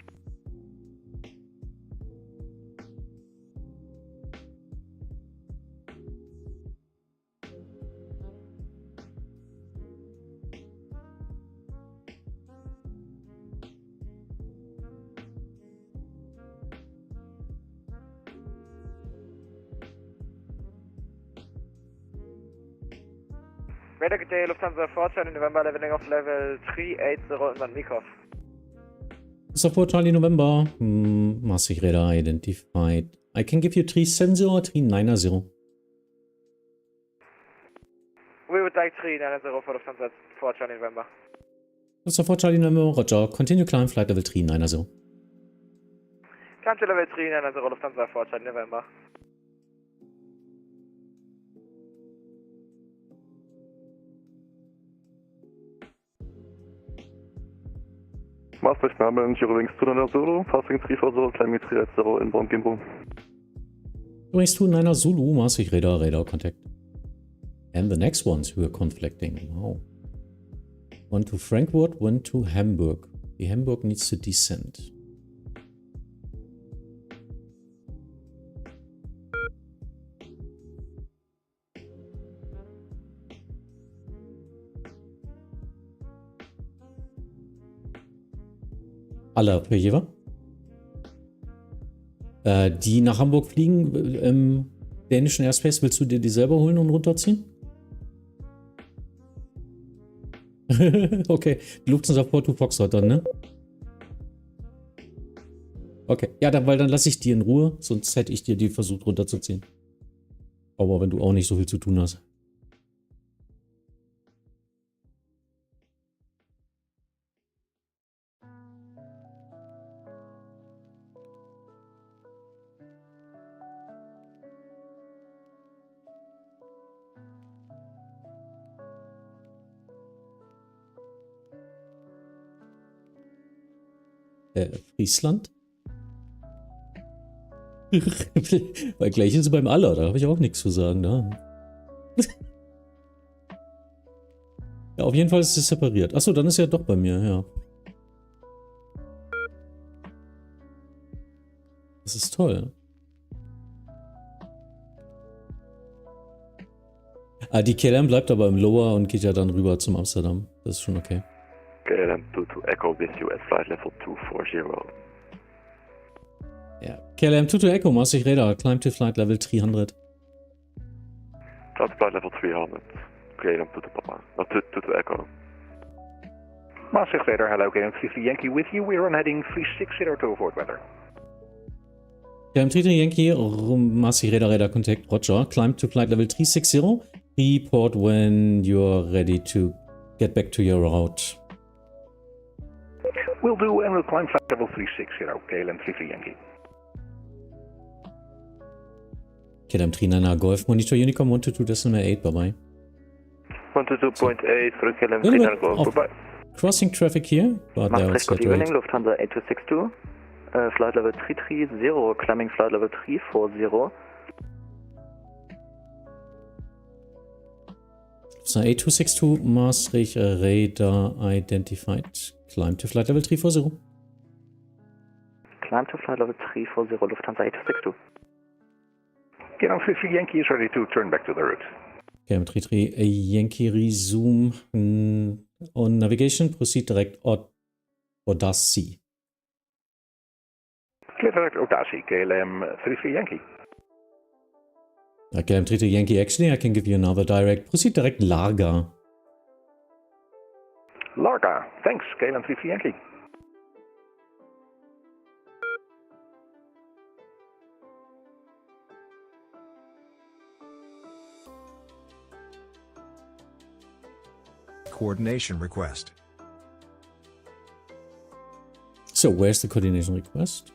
Radar good day, Lufthansa 4 Charlie November, leveling off level 380 inbound Mikov. So 4 Charlie November, Maastricht Radar identified. I can give you 370 or 390. We would like 390 for Lufthansa 4 Charlie November. So 4 Charlie November, roger. Continue climb flight level 390. Climb to level 390 Lufthansa 4 Charlie November. Maastricht Melbourne, Eurowings 290 Zulu, passing 340, climbing 380, inbound Gimbo. Eurowings 290 Zulu, Maastricht Radar, radar contact. And the next ones who are conflicting. Wow. One to Frankfurt, one to Hamburg. The Hamburg needs to descend. Alle per Jever. Die nach Hamburg fliegen im dänischen Airspace, willst du dir die selber holen und runterziehen? Okay, die Lufthansa Porto Foxtrot dann, ne? Okay, ja, weil dann lasse ich die in Ruhe, sonst hätte ich dir die versucht runterzuziehen. Aber wenn du auch nicht so viel zu tun hast. Friesland? Weil gleich sind sie beim Aller, da habe ich auch nichts zu sagen. Da. Ja, auf jeden Fall ist es separiert. Achso, dann ist ja doch bei mir, ja. Das ist toll. Die KLM bleibt aber im Lower und geht ja dann rüber zum Amsterdam. Das ist schon okay. KLM 22 Echo with you at flight level 240. Ja, KLM 22 Echo, Maastricht Radar, climb to flight level 300. Climb to flight level 300. KLM 22 Papa. 22 Echo. Maastricht Radar, hello, KLM 33 Yankee with you. We're on heading 360 to avoid weather. KLM 33 Yankee, Maastricht Radar, radar contact, Roger. Climb to flight level 360. Report when you're ready to get back to your route. Will do, and we'll climb flight level 360, KLM 33 Yankee. KLM 39 Golf, Monitor Unicom 122.8, bye-bye. 122.8 for KLM 39 Golf, bye-bye. Crossing traffic here, but there was good evening, Lufthansa 8262. Flight level 330, climbing flight level 340. So 8262, Maastricht Radar identified. Climb to flight level 340. Climb to flight level 340, Lufthansa 8262. KLM 33 Yankee is ready to turn back to the route. KLM 33 Yankee resume on navigation, proceed direct Audacy. Clear direct Audacy, KLM 33 Yankee. KLM 33 Yankee, actually, I can give you another direct. Proceed direct Larga. Larga, thanks, KLM 33 Yankee. Coordination request. So, where's the coordination request?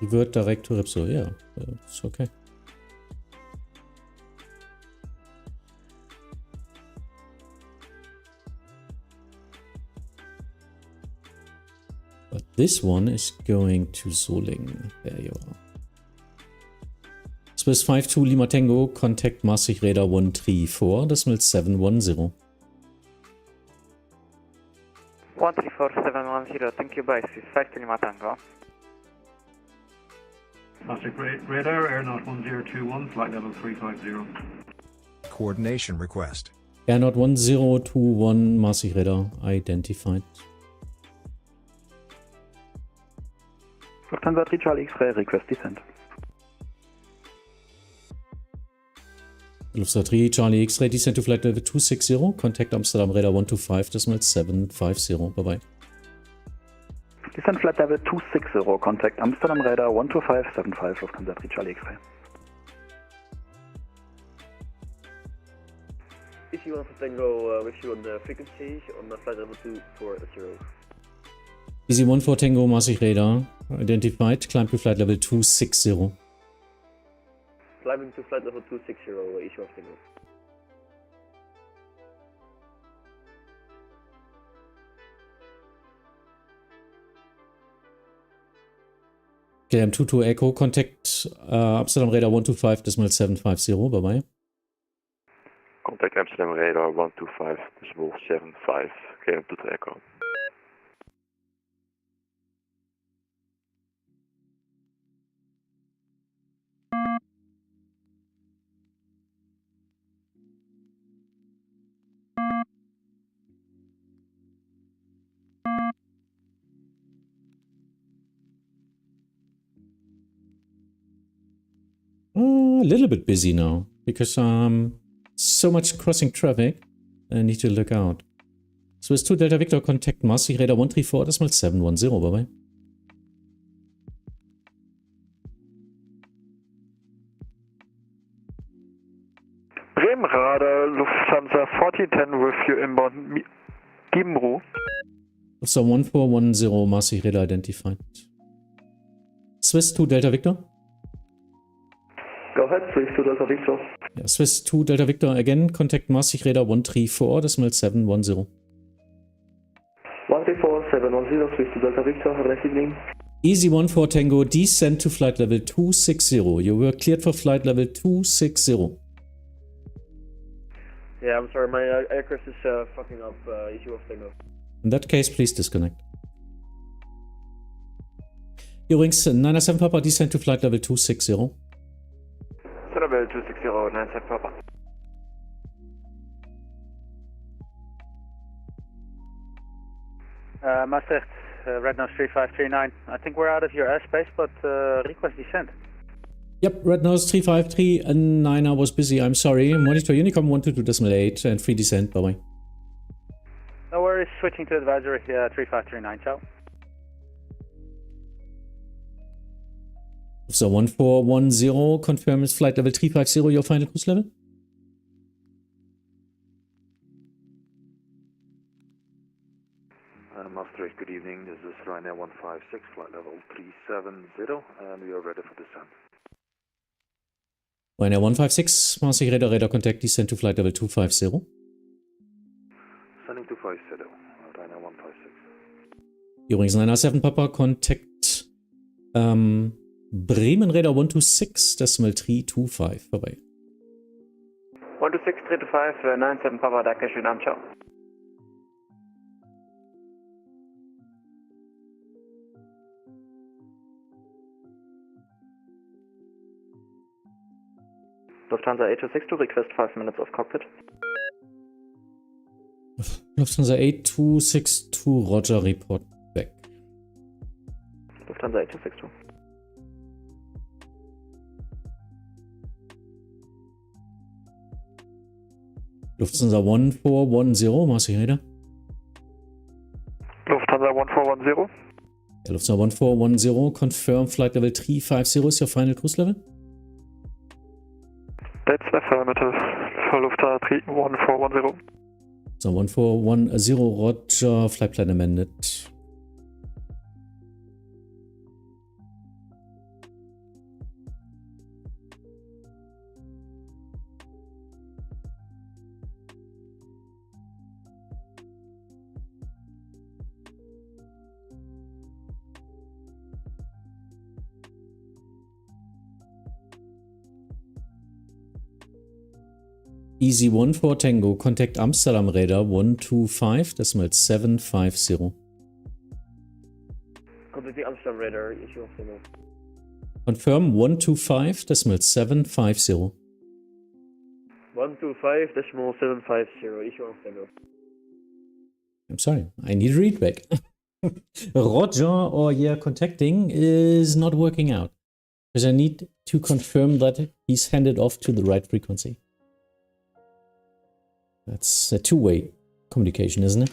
Revert direct to Repsol, yeah, it's okay. But this one is going to Solingen. There you are. Swiss 52 Lima Tango, contact Maastricht Radar 134, decimal 710. 134710, thank you, bye, Swiss 52 Lima Tango. Maastricht Radar, Air Not 1021, flight level 350. Coordination request. Air Not 1021, Maastricht Radar identified. Lufthansa 3 Charlie X-Ray, request descent. Lufthansa 3 Charlie X-Ray, descent to flight level 260, contact Amsterdam Radar 125, decimal 750, bye bye. Descent flight level 260, contact Amsterdam Radar 12575, Lufthansa 3 Charlie X-Ray. If you want to Tango with you on the frequency on the flight level 240. Easy 14 Tango, Maastricht Radar identified, climb to flight level 260. climbing to flight level 260, issue of signal. KLM 22 Echo, contact Amsterdam Radar 125.750, bye-bye. Contact Amsterdam Radar 125.75, KLM 22 Echo. A little bit busy now because so much crossing traffic. I need to look out. Swiss 2 Delta Victor, contact Maastricht Radar 134.710, bye bye. Bremen Radar, Lufthansa 1410 with you inbound Gimru. Officer 1410, Maastricht Radar identified. Swiss 2 Delta Victor. Go ahead, Swiss 2 Delta Victor. Yeah, Swiss 2 Delta Victor again, contact Maastricht Radar 134.710. 134.710, Swiss 2 Delta Victor, have a nice evening. Easy 14 Tango, descend to flight level 260. You were cleared for flight level 260. Yeah, I'm sorry, my aircraft is fucking up, issue of signal. In that case, please disconnect. Eurings 907 Papa, descend to flight level 260. Level 260, 97 Papa. Maastricht, Red Nose 3539. I think we're out of your airspace, but request descent. Yep, Red Nose 3539, I was busy, I'm sorry. Monitor Unicom 122.8 and free descent, bye bye. No worries, switching to advisory, 3539, ciao. So 1410, confirm is flight level 350, your final cruise level? Maastricht, good evening. This is Ryanair 156, flight level 370, and we are ready for descent. Ryanair 156, Maastricht Radar, radar contact, descent to flight level 250. Sending 250, Ryanair 156. Übrigens 907 Papa, contact Bremen Radar 126.325, bye-bye. 126.325, 97 Papa, danke schön, Abend, ciao. Lufthansa 8262, request 5 minutes of cockpit. Lufthansa 8262, Roger, report back. Lufthansa 8262. Lufthansa 1410, Maastricht Radar. Lufthansa 1410. Yeah, Lufthansa 1410, confirm flight level 350 is your final cruise level? That's affirmative for Lufthansa 1410. So 1410, Roger, flight plan amended. Easy 14 Tango, contact Amsterdam Radar 125.750. Contact the Amsterdam Radar, issue of signal. Confirm 125.750. 125.750, issue of signal. I'm sorry, I need a readback. Roger or yeah, contacting is not working out. Because I need to confirm that he's handed off to the right frequency. That's a two-way communication, isn't it?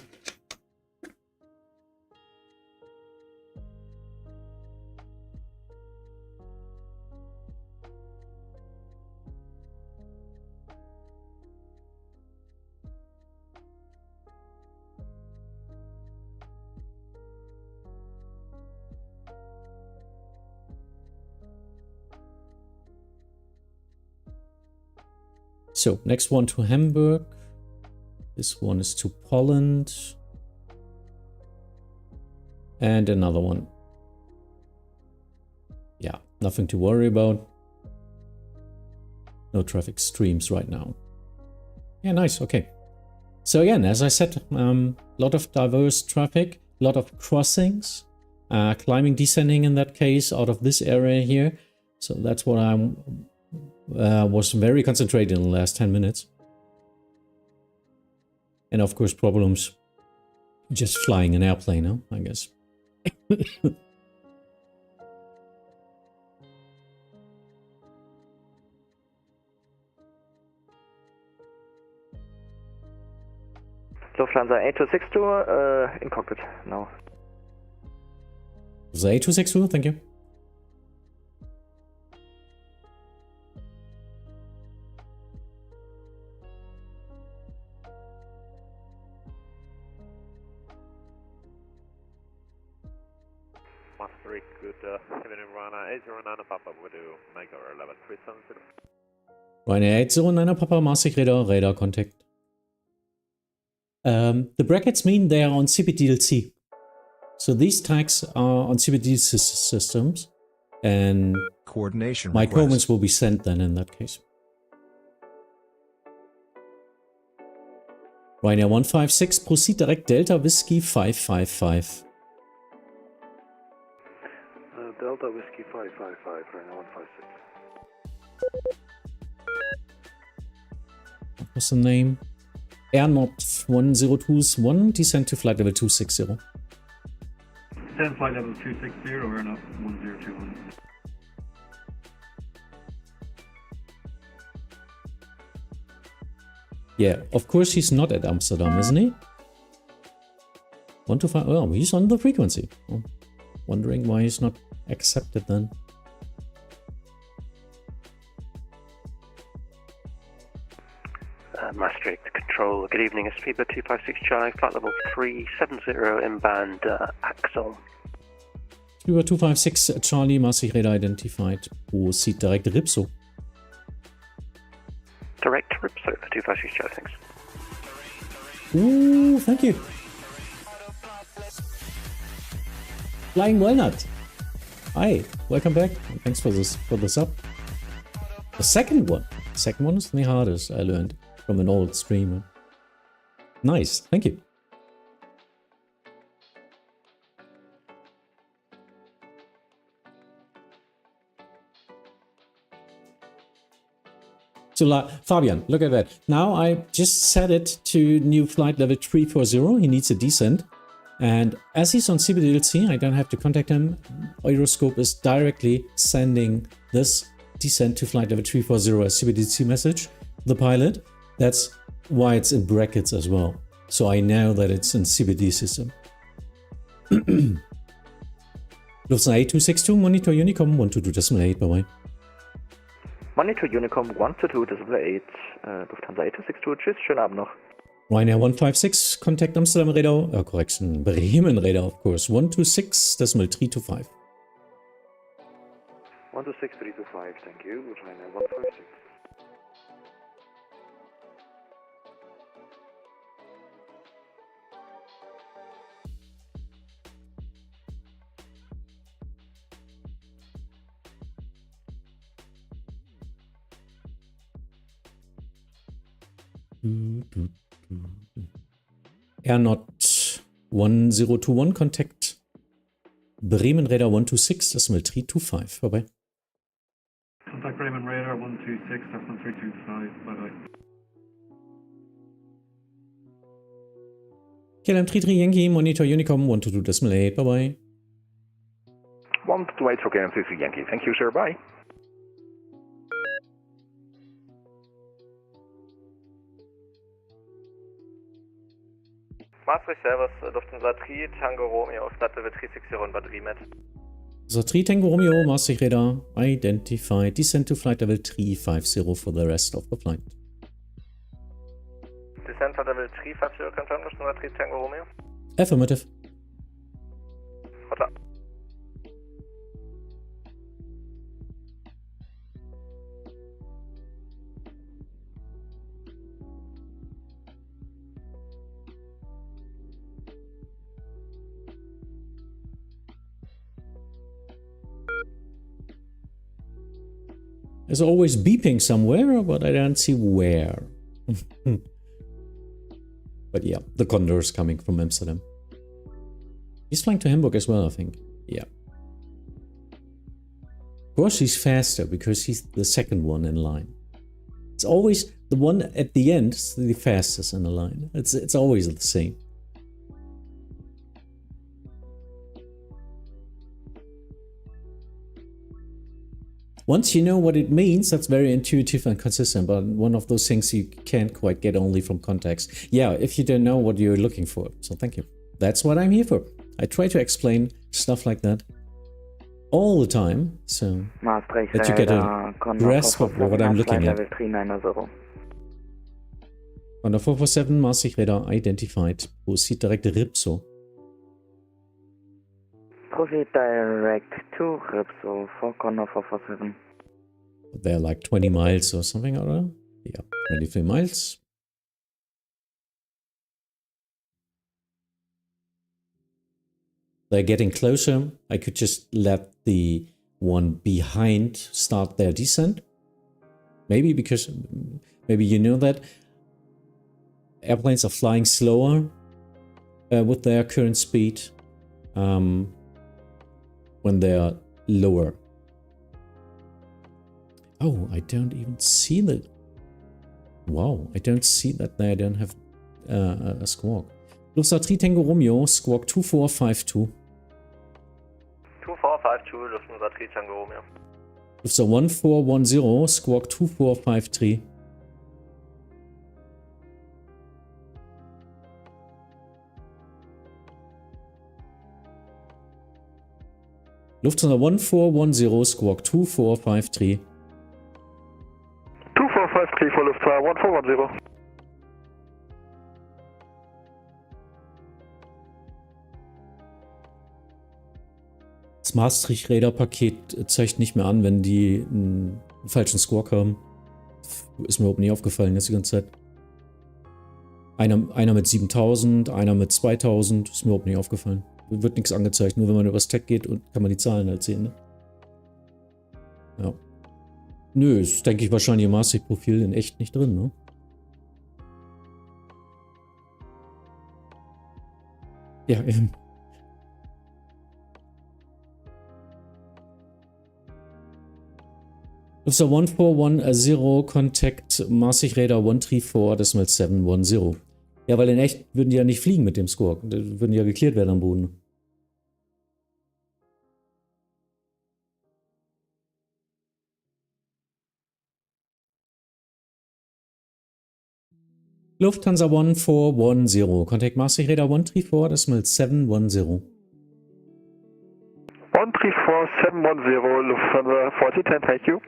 So, next one to Hamburg. This one is to Poland. And another one. Yeah, nothing to worry about. No traffic streams right now. Yeah, nice. Okay. So again, as I said, a lot of diverse traffic, a lot of crossings, climbing, descending in that case out of this area here. So that's what I was very concentrated in the last 10 minutes. And of course, problems just flying an airplane, huh? I guess. Lufthansa 8262 in cockpit now. The 8262, thank you. Maastricht, good evening, Rana 809 Papa, would you make our level 370? Ryanair 809 Papa, Maastricht Radar, radar contact. The brackets mean they are on CBDLC. So these tags are on CBDLC systems, and coordination my request. comments will be sent then in that case. Ryanair 156, proceed direct Delta Whiskey 555. Delta Whiskey 555, Ryanair 156. What was the name? Air Not 1021, descend to flight level 260. Descend flight level 260, Air Not 1021. Yeah, of course he's not at Amsterdam, isn't he? 125, oh, he's on the frequency. Oh, wondering why he's not accepted then. Maastricht Control, good evening, it's Jever 256 Charlie, flight level 370 inbound Axel. Jever 256 Charlie, Maastricht Radar identified. Proceed direct Ripso. Direct Ripso, 256 Charlie, thanks. Ooh, thank you. Flying Walnut. Hi, welcome back. Thanks for the sub. The second one is the hardest, I learned from an old streamer. Nice, thank you. So Fabian, look at that. Now I just set it to new flight level 340. He needs a descent. And as he's on CBDLC, I don't have to contact him. Euroscope is directly sending this descent to flight level 340 as CBDLC message. The pilot. That's why it's in brackets as well. So I know that it's in CBD system. Lufthansa 8262, monitor Unicom 122.8, bye-bye. Monitor Unicom 122.8, Lufthansa 8262, tschüss, schönen Abend noch. Ryanair 156, contact Amsterdam Radar, correction, Bremen Radar, of course, 126.325. 126.325, thank you, Ryanair 156. Air Not 1021, contact Bremen Radar 126.325. Bye bye. Contact Bremen Radar 126.325. Bye bye. KLM 33 Yankee, monitor Unicom 122.8. Bye bye. 128 for KLM 33 Yankee. Thank you, sir. Bye. Maastricht Servus, Lufthansa 3, Tango Romeo, flight level 360 on Batterie met. So 3 Tango Romeo, Maastricht Radar, identify, descend to flight level 350 for the rest of the flight. Descent flight level 350, confirm Lufthansa 3 Tango Romeo. Affirmative. Hola. It's always beeping somewhere, but I don't see where. But yeah, the Condor is coming from Amsterdam. He's flying to Hamburg as well, I think. Yeah. Of course, he's faster because he's the second one in line. It's always the one at the end is the fastest in the line. It's always the same. Once you know what it means, that's very intuitive and consistent, but one of those things you can't quite get only from context. Yeah, if you don't know what you're looking for. So thank you. That's what I'm here for. I try to explain stuff like that all the time, so Maastricht that you get a Radar, grasp of what I'm looking at. level 390. On the 447, Maastricht Radar identified. Proceed direct Ripso. Proceed direct to Ripso for Condor 447. They're like 20 miles or something or other. Yeah, 23 miles. They're getting closer. I could just let the one behind start their descent. Maybe because, maybe you know that airplanes are flying slower with their current speed when they're lower. Oh, I don't even see the... Wow, I don't see that they don't have a squawk. Lufthansa 3 Tango Romeo, squawk 2452. 2452, Lufthansa 3 Tango Romeo. Lufthansa 1410, squawk 2453. Lufthansa 1410, squawk 2453. 2453 for Lufthansa 1410. Das Maastricht Radar Paket zeigt nicht mehr an, wenn die einen falschen Squawk haben. Ist mir überhaupt nie aufgefallen jetzt die ganze Zeit. Einer mit 7000, einer mit 2000, ist mir überhaupt nicht aufgefallen. Wird nichts angezeigt, nur wenn man übers Tag geht und kann man die Zahlen halt sehen. Ne? Ja. Nö, ist, denke ich, wahrscheinlich im Maastricht-Profil in echt nicht drin, ne? Ja, eben. Lufthansa 1410, contact Maastricht Radar 134.710. Ja, weil in echt würden die ja nicht fliegen mit dem Squawk. Die würden ja geklärt werden am Boden. Lufthansa 1410, contact Maastricht Radar 134.710. 134.710, Lufthansa 4010, thank you.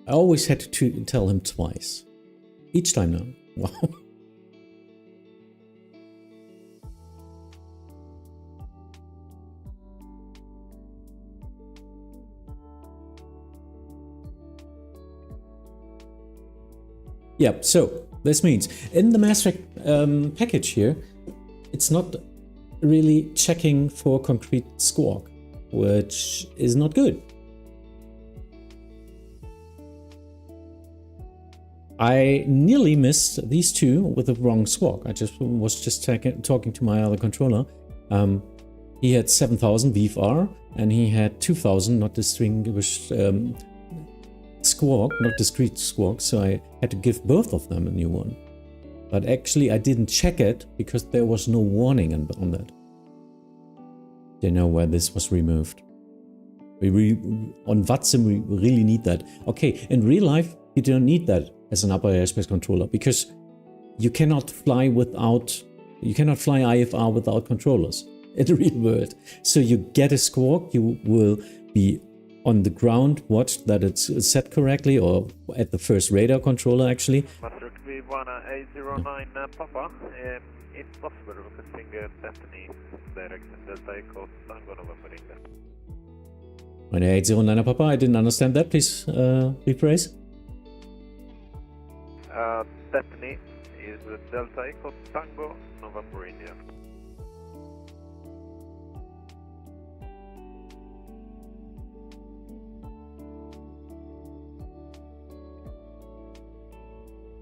I always had to tell him twice. Each time now. Wow. Yeah, so this means in the Maastricht package here, it's not really checking for concrete squawk, which is not good. I nearly missed these two with the wrong squawk. I was just talking to my other controller. He had 7000 VFR and he had 2000 not distinguished squawk, not discrete squawk, so I had to give both of them a new one. But actually I didn't check it because there was no warning on that. Don't know where this was removed. On VATSIM we really need that. Okay, in real life you don't need that as an upper airspace controller because you cannot fly IFR without controllers in the real world. So you get a squawk, you will be on the ground, watch that it's set correctly, or at the first radar controller actually. Maastricht V1809 Papa, it's possible requesting Destiny direct Delta Echo Tango November India. 1809 Papa, I didn't understand that, please rephrase. Destiny is Delta Echo Tango November India.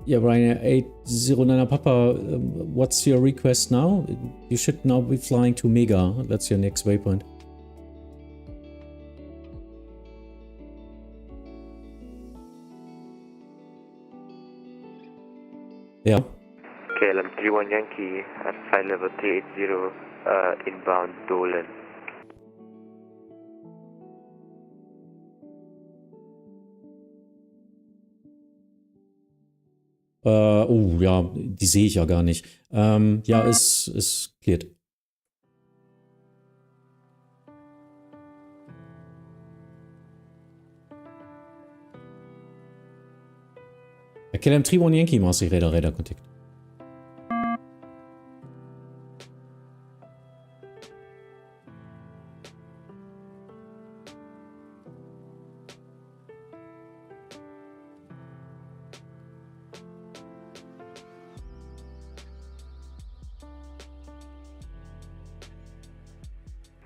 Yeah, Ryanair 809 Papa, what's your request now? You should now be flying to Mega. That's your next waypoint. Yeah. KLM 31 Yankee at flight level 380 inbound Dolan. Oh, ja, die sehe ich ja gar nicht. Ja, ist cleared. KLM 31 Yankee, Maastricht Radar Kontakt.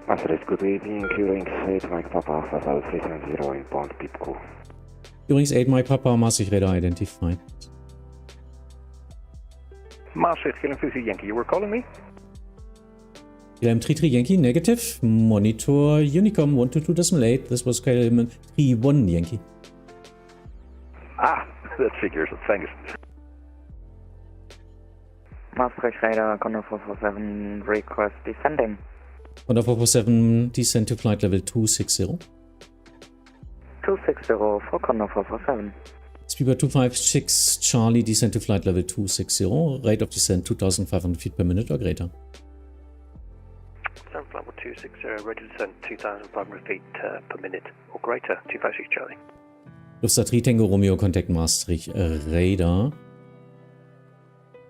Maastricht, good evening, Q-Wings 8 Mike Papa Alpha 370 inbound PIPCO. Q-Wings 8 Mike Papa, Maastricht Radar identified. Maastricht, KLM 33 Yankee, you were calling me? KLM 33 Yankee, negative. Monitor Unicom 122.8. This was KLM 31 Yankee. Ah, that figures, thanks. Maastricht Radar, Condor 447, request descending. Condor 447, descend to flight level 260. 260 for Condor 447. Speedbird 256, Charlie, descend to flight level 260. Rate of descent 2,500 feet per minute or greater. Descent flight level 260, rate of descent 2,500 feet per minute or greater. 256 Charlie. Lufthansa 3 Tango Romeo, contact Maastricht Radar.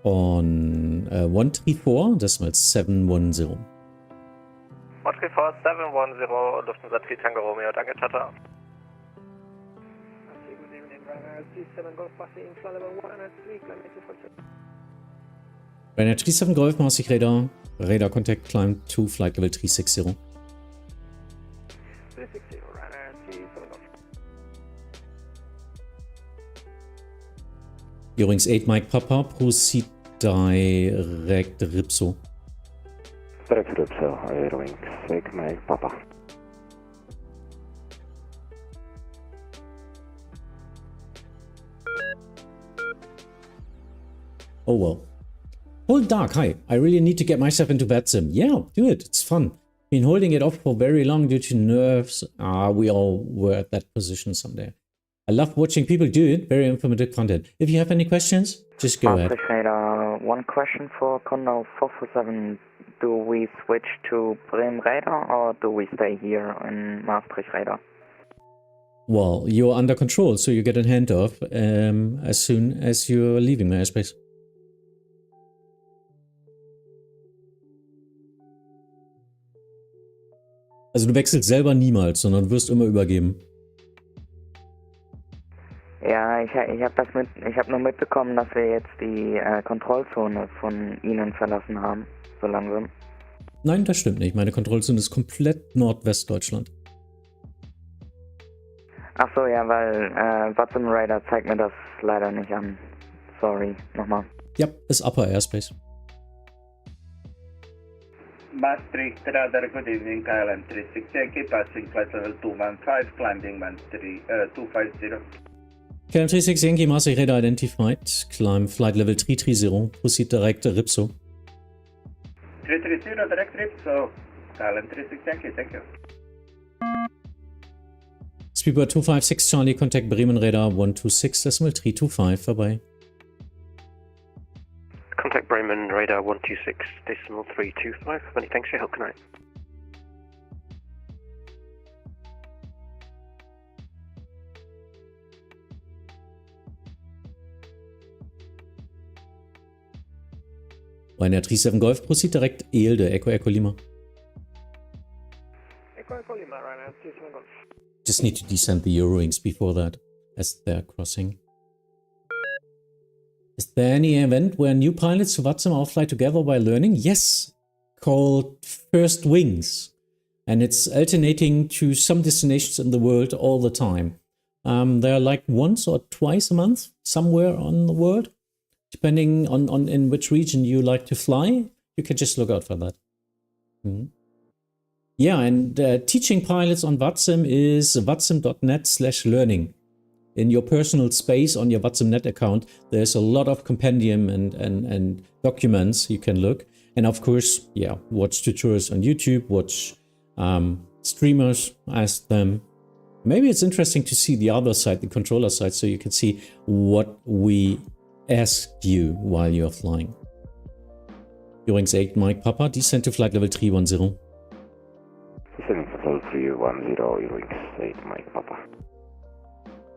On 134, decimal 710. 134, 710, Lufthansa 3 Tango Romeo, danke, Tata. Ryanair 37 Golf, Maastricht Radar. Radar contact, climb to flight level 360. 360, Ryanair 37 Golf. Eurings 8 Mike Papa, proceed direct Ripso. Direct Ripso, Eurings 8 Mike Papa. Oh well. Hold dark, hi. I really need to get myself into VATSIM. Yeah, do it. It's fun. Been holding it off for very long due to nerves. We all were at that position someday. I love watching people do it. Very informative content. If you have any questions, just go ahead. One question for Condor 447. Do we switch to Bremen Radar or do we stay here in Maastricht Radar? Well, you're under control, so you get a handoff as soon as you're leaving my airspace. Also du wechselst selber niemals, sondern wirst immer übergeben. Ja, ich hab nur mitbekommen, dass wir jetzt die Kontrollzone von Ihnen verlassen haben, so langsam. Nein, das stimmt nicht. Meine Kontrollzone ist komplett Nordwestdeutschland. Ach so, ja, weil VATSIM Radar zeigt mir das leider nicht an. Sorry, nochmal. Ja, ist Upper Airspace. Maastricht Radar, good evening, KLM 36 Yankee, passing flight level 215, climbing 250. KLM 36 Yankee, Maastricht Radar identified, climb flight level 330, proceed direct Ripso. 330, direct Ripso, KLM 36 Yankee, thank you. Speedbird 256 Charlie, contact Bremen Radar 126.325, vorbei. Contact Bremen Radar 126.325. Many thanks for your help tonight. Ryanair 37 Golf, proceed direct Eelde, Echo Echo Lima. Echo Echo Lima, Ryanair 37 Golf. Just need to descend the Eurowings before that, as they're crossing. Is there any event where new pilots to VATSIM all fly together while learning? Yes, called First Wings. And it's alternating to some destinations in the world all the time. They're like once or twice a month somewhere on the world. depending on in which region you like to fly, you can just look out for that. Yeah, and teaching pilots on VATSIM is vatsim.net/learning. In your personal space on your VATSIM.net account, there's a lot of compendium and documents you can look. And of course, yeah, watch tutorials on YouTube, watch streamers, ask them. Maybe it's interesting to see the other side, the controller side, so you can see what we asked you while you're flying. Eurings 8 Mike Papa, descend to flight level 310. Descending to level 310, Eurings 8 Mike Papa.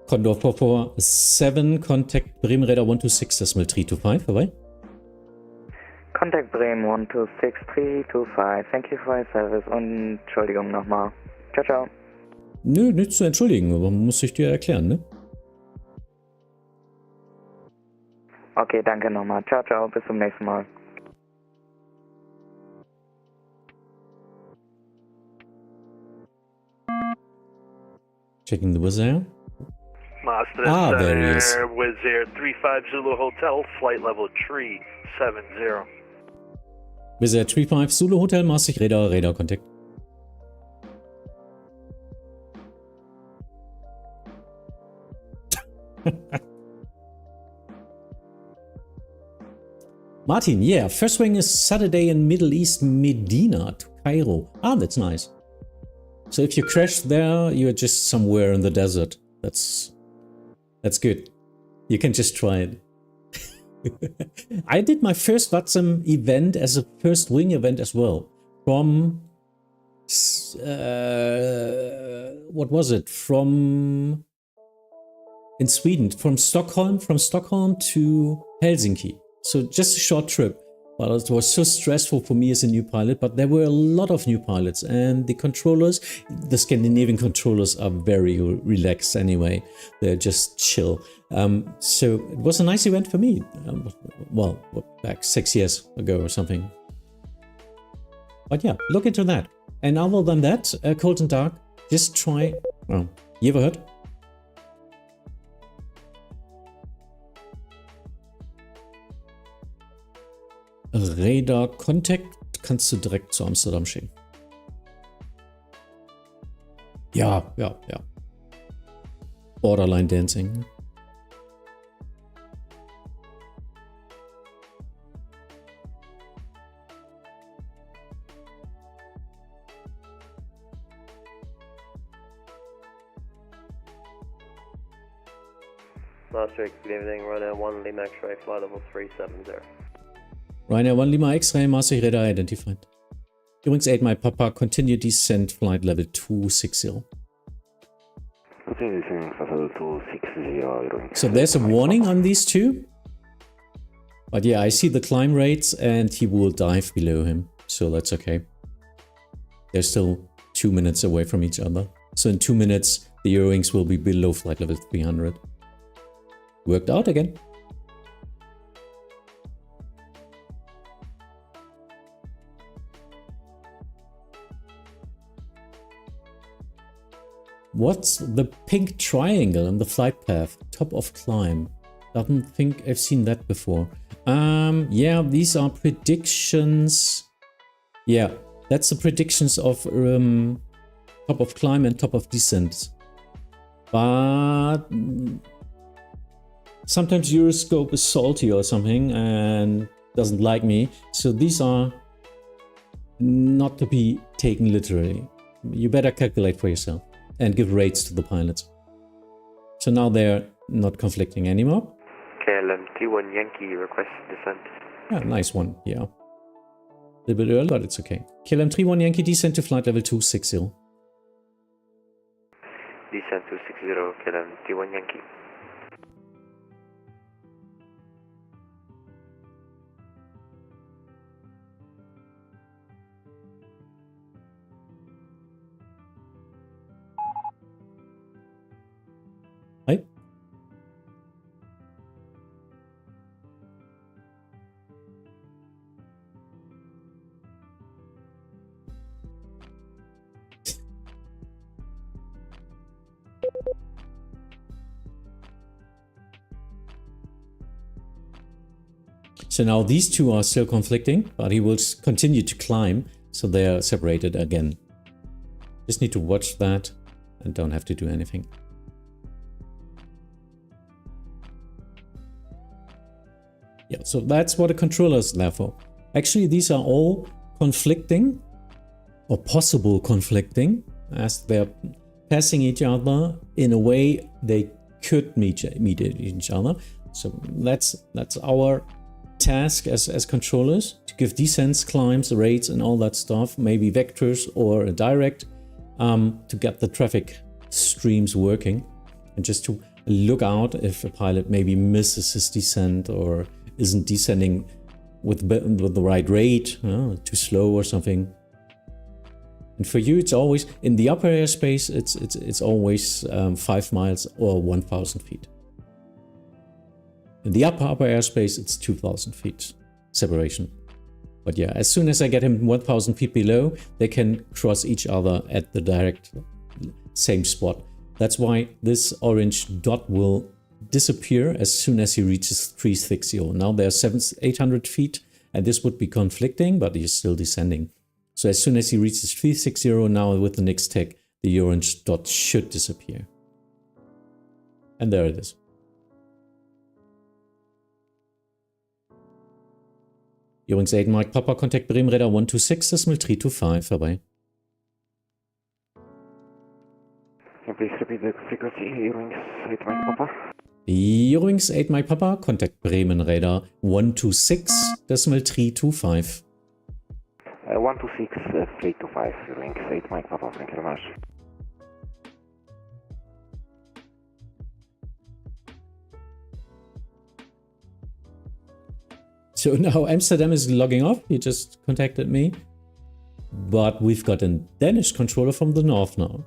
Condor 447, contact Bremen Radar 126.325, bye-bye. Contact Bremen 126.325, thank you for your service und Entschuldigung nochmal. Ciao, ciao. Nö, nicht zu entschuldigen, aber muss ich dir erklären, ne? Okay, danke nochmal. Ciao, ciao, bis zum nächsten Mal. Checking the Wizz Maastricht there he is. Wizz Air 35 Zulu Hotel, flight level 370. Wizz Air 35 Zulu Hotel, Maastricht Radar, Radar Contact. Martin, yeah, first wing is Saturday in Middle East Medina to Cairo. Ah, that's nice. So if you crash there, you're just somewhere in the desert. That's good. You can just try it. I did my first VATSIM event as a first wing event as well. From what was it? From in Sweden, from Stockholm to Helsinki. So just a short trip. Well, it was so stressful for me as a new pilot, but there were a lot of new pilots, and the controllers, the Scandinavian controllers, are very relaxed anyway. They're just chill. So it was a nice event for me. Well, back 6 years ago or something. But yeah, look into that. And other than that, cold and dark, just try. Oh, you ever heard? Radar Contact kannst du direkt zu Amsterdam schicken. Ja. Borderline Dancing. Maastricht, good evening, Ryanair 1 Lima X-ray, flight level 370. Ryanair 1 Lima X-ray, Maastricht Radar identified. Eurings 8 My Papa, continue descent, flight level 260. Continue descending flight level 260, So there's a warning on these two. But yeah, I see the climb rates and he will dive below him. So that's okay. They're still 2 minutes away from each other. So in 2 minutes, the Eurings will be below flight level 300. Worked out again. What's the pink triangle on the flight path? Top of climb. Don't think I've seen that before. Yeah, these are predictions. Yeah, that's the predictions of top of climb and top of descent. But sometimes Euroscope is salty or something and doesn't like me. So these are not to be taken literally. You better calculate for yourself and give rates to the pilots. So now they're not conflicting anymore. KLM T1 Yankee request descent. Yeah, nice one, yeah. A little bit early, but it's okay. KLM 31 Yankee descent to flight level 260. Descent 260, KLM T1 Yankee. Hi. So now these two are still conflicting, but he will continue to climb, so they are separated again. Just need to watch that and don't have to do anything. Yeah, so that's what a controller is there for. Actually, these are all conflicting or possible conflicting as they're passing each other in a way they could meet each other. So that's our task as controllers, to give descents, climbs, rates and all that stuff, maybe vectors or a direct, to get the traffic streams working, and just to look out if a pilot maybe misses his descent or isn't descending with the right rate, too slow or something. And for you, it's always in the upper airspace. It's always 5 miles or 1,000 feet. In the upper airspace, it's 2,000 feet separation. But yeah, as soon as I get him 1,000 feet below, they can cross each other at the direct same spot. That's why this orange dot will disappear as soon as he reaches 360. Now there's 800 feet, and this would be conflicting, but he's still descending. So as soon as he reaches 360, now with the next tag, the orange dot should disappear. And there it is. Übrigens 8 Mike Papa, contact Bremen Radar 126.325 vorbei. Can you please repeat the frequency? Übrigens 8 Mike Papa. Übrigens 8 Mike Papa, contact Bremen Radar 126.325. 126.325, Übrigens 8 Mike Papa, thank you very much. So now Amsterdam is logging off. He just contacted me. But we've got a Danish controller from the north now.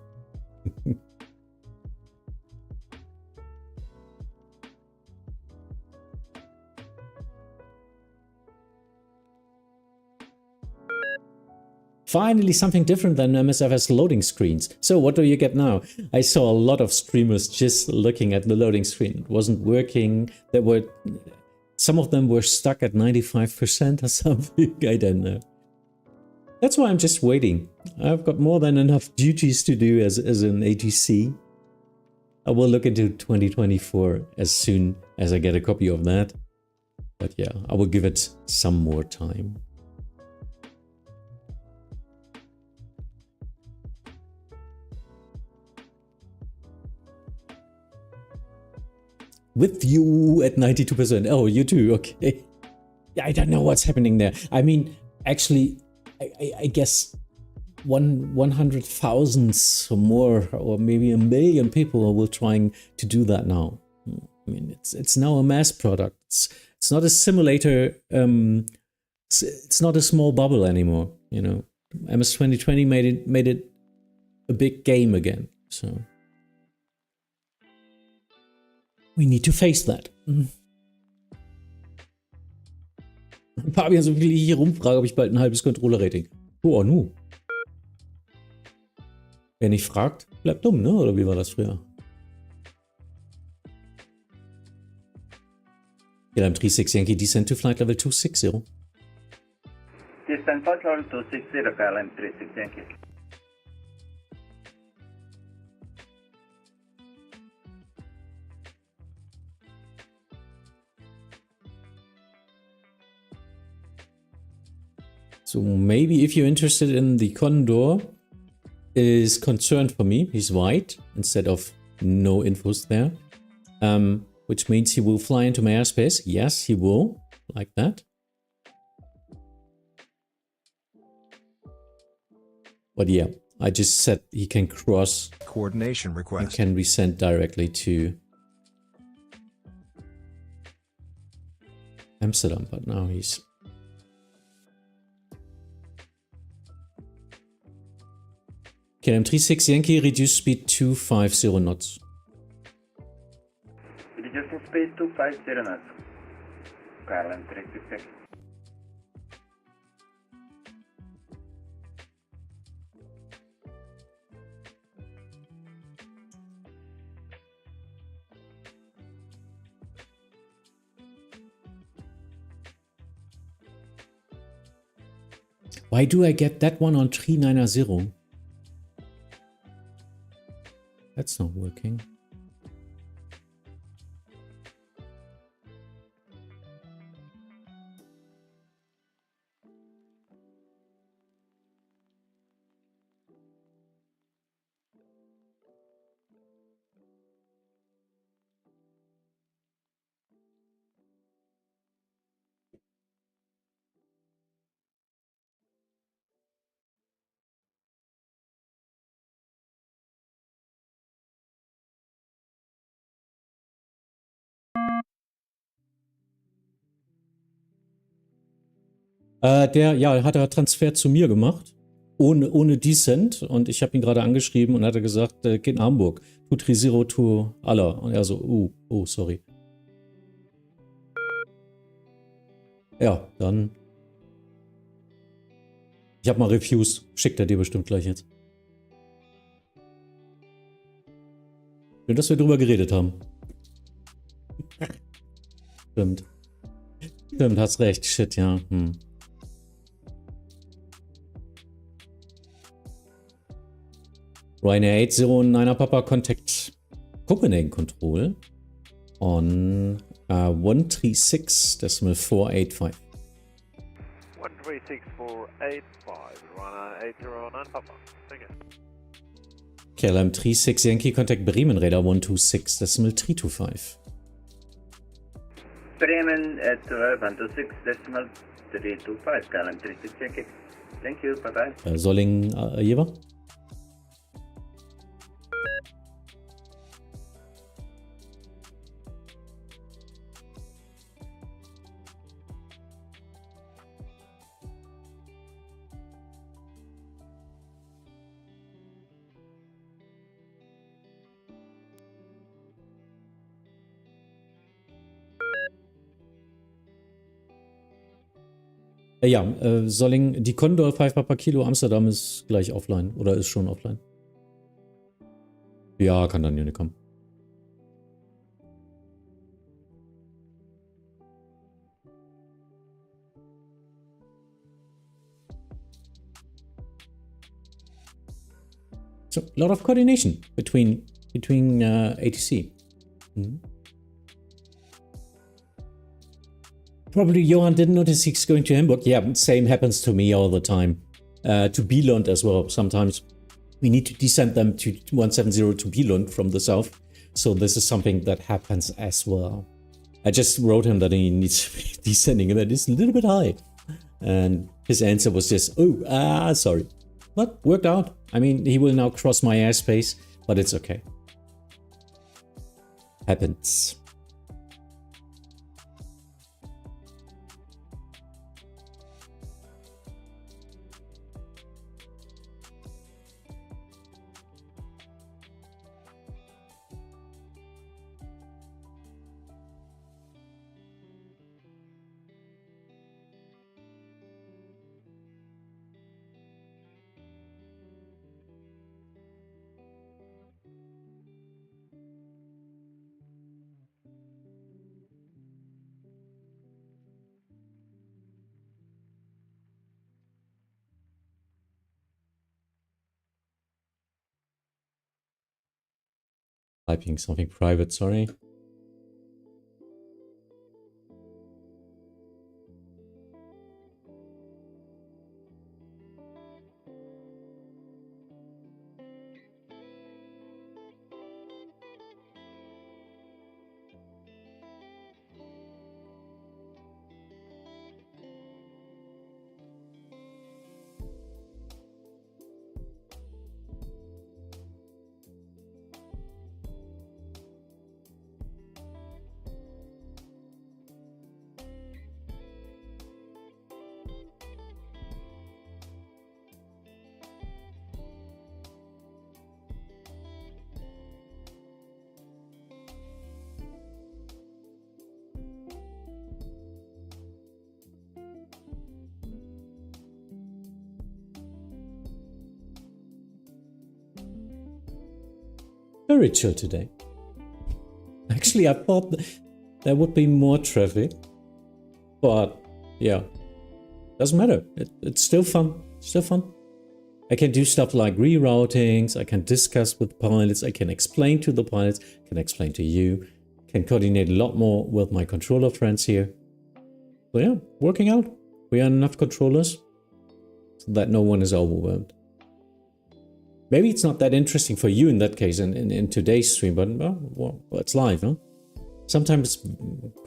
Finally, something different than MSFS loading screens. So what do you get now? I saw a lot of streamers just looking at the loading screen. It wasn't working. Some of them were stuck at 95% or something. I don't know. That's why I'm just waiting. I've got more than enough duties to do as an ATC. I will look into 2024 as soon as I get a copy of that. But yeah, I will give it some more time. With you at 92%. Oh, you too. Okay. Yeah, I don't know what's happening there. I mean, actually, I guess 100,000 or more, or maybe 1 million people will trying to do that now. I mean, it's now a mass product. It's not a simulator. It's not a small bubble anymore. You know, MS 2020 made it a big game again. So. We need to face that. Fabian, so viel ich hier rumfrage, habe ich bald ein halbes Controller-Rating. Oh, nu. Wer nicht fragt, bleibt dumm, ne? Oder wie war das früher? KLM 36 Yankee, descend to flight level 260. Descend flight level 260, KLM 36 Yankee. So maybe if you're interested in the Condor, is concerned for me. He's white instead of no infos there. Which means he will fly into my airspace. Yes, he will. Like that. But yeah, I just said he can cross. Coordination request. And can be sent directly to Amsterdam, but now he's... KLM 36 Yankee, reduce speed 250 knots. Reducing speed 250 knots. KLM 36 Yankee. Why do I get that one on 390? That's not working. Hat er Transfer zu mir gemacht, ohne Descent, und ich habe ihn gerade angeschrieben und hat er gesagt, geht in Hamburg, to 30 to aller. Und er so, oh, sorry. Ja, dann. Ich habe mal refused, schickt er dir bestimmt gleich jetzt. Schön, dass wir drüber geredet haben. Stimmt, hast recht, shit, ja. Ryanair 809 Papa, contact Copenhagen Control on 136.485. 136.485, Ryanair 809 Papa. Thank you. KLM 36 Yankee, contact Bremen Radar 126.325. Bremen at 126.325, KLM 36 Yankee. Thank you, bye-bye. Solling, Jever? Solling, die Condor 5 Papa Kilo Amsterdam ist gleich offline. Oder ist schon offline? Ja, kann dann hier nicht kommen. So, a lot of coordination between ATC. Probably Johan didn't notice he's going to Hamburg. Yeah, same happens to me all the time. To Billund as well. Sometimes we need to descend them to 170 to Billund from the south. So this is something that happens as well. I just wrote him that he needs to be descending and that is a little bit high. And his answer was just, sorry. But worked out. I mean, he will now cross my airspace, but it's okay. Happens. Typing something private, sorry. Very chill today. Actually, I thought there would be more traffic, but yeah, Doesn't matter. It's still fun. Still fun. I can do stuff like reroutings. I can discuss with pilots. I can explain to the pilots. I can explain to you. Can coordinate a lot more with my controller friends here. So yeah, working out. We are enough controllers so that no one is overwhelmed. Maybe it's not that interesting for you in that case in today's stream, but well, it's live, huh? Sometimes it's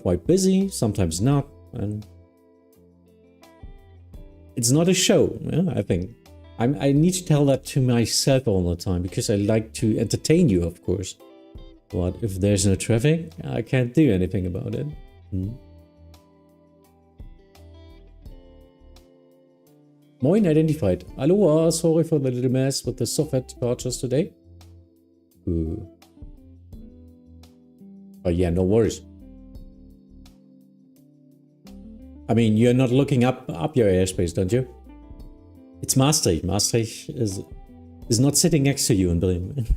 quite busy, sometimes not, and it's not a show, yeah, I think. I need to tell that to myself all the time, because I like to entertain you, of course. But if there's no traffic, I can't do anything about it. Moin identified. Aloha, sorry for the little mess with the software purchase today. But yeah, no worries. I mean, you're not looking up your airspace, don't you? It's Maastricht. Maastricht is not sitting next to you in Bremen.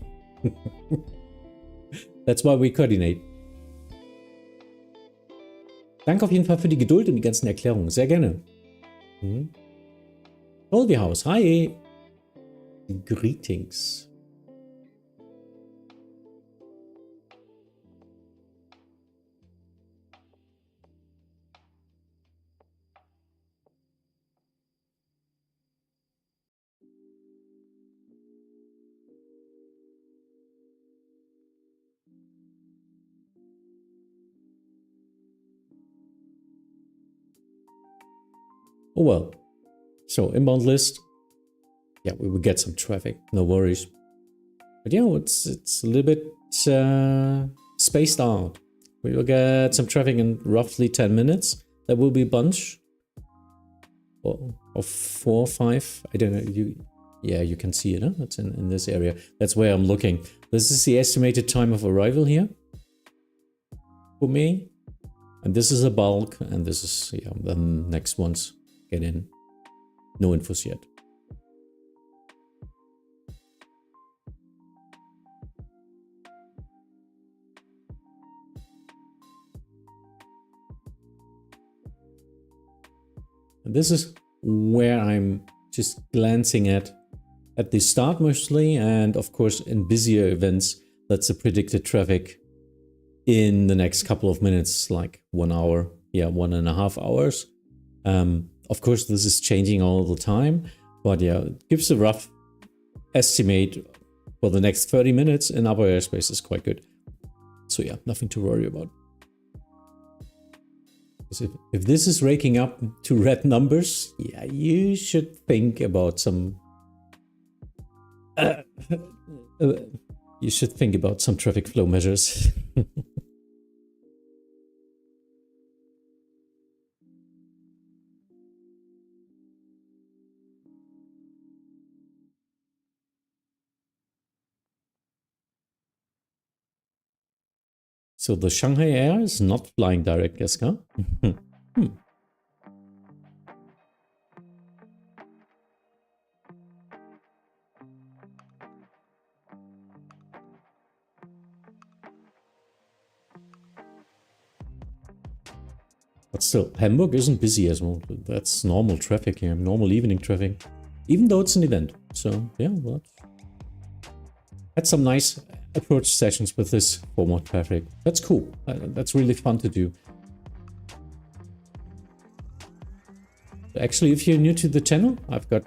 That's why we coordinate. Danke auf jeden Fall für die Geduld und die ganzen Erklärungen. Sehr gerne. Dolby House, hi. Greetings. Oh well. So inbound list. Yeah, we will get some traffic. No worries. But yeah, it's a little bit spaced out. We will get some traffic in roughly 10 minutes. There will be a bunch of 4 or 5. I don't know. You can see it. Huh? It's in this area. That's where I'm looking. This is the estimated time of arrival here for me. And this is a bulk. And this is the next ones get in. No infos yet. And this is where I'm just glancing at the start mostly, and of course in busier events, that's the predicted traffic in the next couple of minutes, like 1 hour, 1.5 hours. Of course, this is changing all the time, but yeah, it gives a rough estimate for the next 30 minutes in upper airspace is quite good. So yeah, nothing to worry about. If this is raking up to red numbers, yeah, you should think about some... you should think about some traffic flow measures. So the Shanghai Air is not flying direct, Jeska. But still, Hamburg isn't busy as well. That's normal traffic here, normal evening traffic. Even though it's an event. So yeah, well, had some nice approach sessions with this format traffic. That's cool. That's really fun to do. Actually, if you're new to the channel, I've got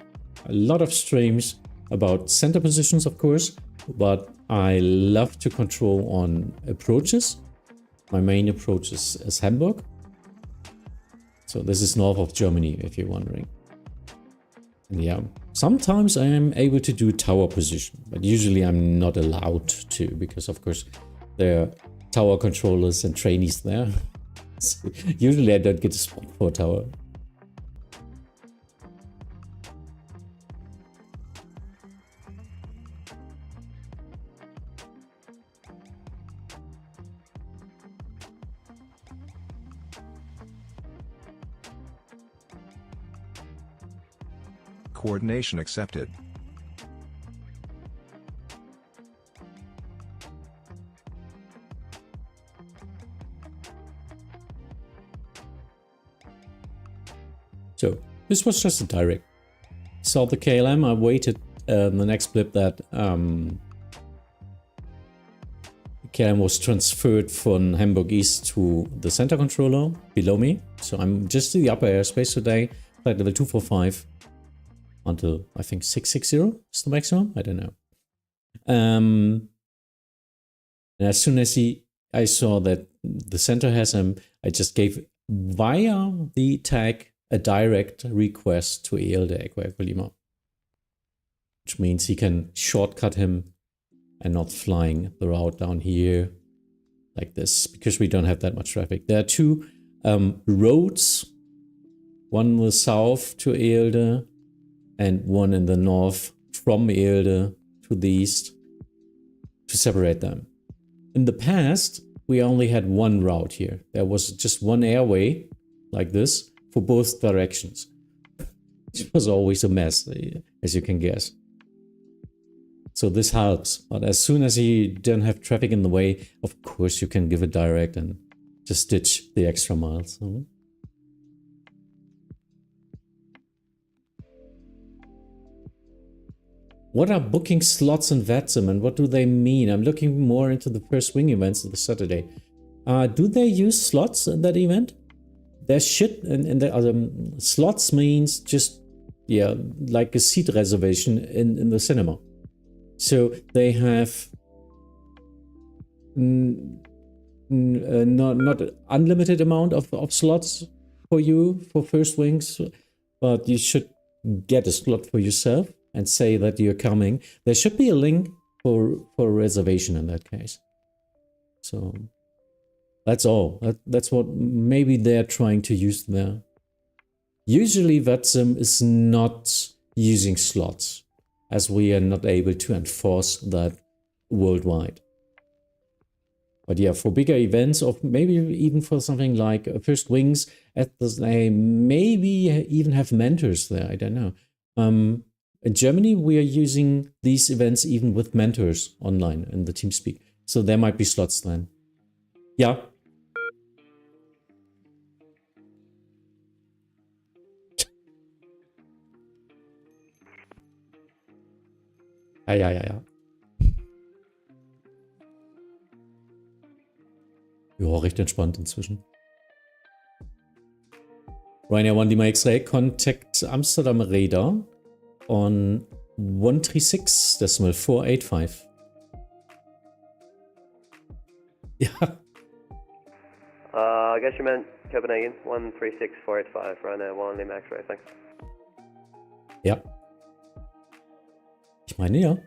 a lot of streams about center positions, of course, but I love to control on approaches. My main approach is Hamburg. So this is north of Germany, if you're wondering. And yeah, sometimes I am able to do tower position, but usually I'm not allowed to, because of course there are tower controllers and trainees there. So usually I don't get a spot for a tower. Coordination accepted. So This was just a direct. Saw the KLM, I waited the next blip that KLM was transferred from Hamburg East to the center controller below me. So I'm just in the upper airspace today, flight level 245 until I think 660 is the maximum. I don't know. And as soon as I saw that the center has him, I just gave via the tag a direct request to ELDE Echo Lima, which means he can shortcut him and not flying the route down here like this, because we don't have that much traffic. There are two roads, one in the south to ELDE and one in the north from ELDE to the east, to separate them. In the past, we only had one route here. There was just one airway like this for both directions. It was always a mess, as you can guess. So this helps. But as soon as you don't have traffic in the way, of course you can give a direct and just ditch the extra miles. What are booking slots in VATSIM and what do they mean? I'm looking more into the first wing events of the Saturday. Do they use slots in that event? There should, and the other slots means just, yeah, like a seat reservation in the cinema. So they have not unlimited amount of slots for you for first wings, but you should get a slot for yourself and say that you're coming. There should be a link for a reservation in that case. So that's all. That's what maybe they're trying to use there. Usually VATSIM is not using slots, as we are not able to enforce that worldwide. But yeah, for bigger events, or maybe even for something like first wings, they maybe even have mentors there. I don't know. In Germany, we are using these events even with mentors online in the TeamSpeak. So there might be slots then. Yeah. Ja. Ja, recht entspannt inzwischen. Ryanair 1 Lima X-Ray, contact Amsterdam Radar on 136.485. Yeah. I guess you meant Copenhagen, 136.485, Ryanair 1 Lima X-Ray, thanks. Ja. Ich meine, ja.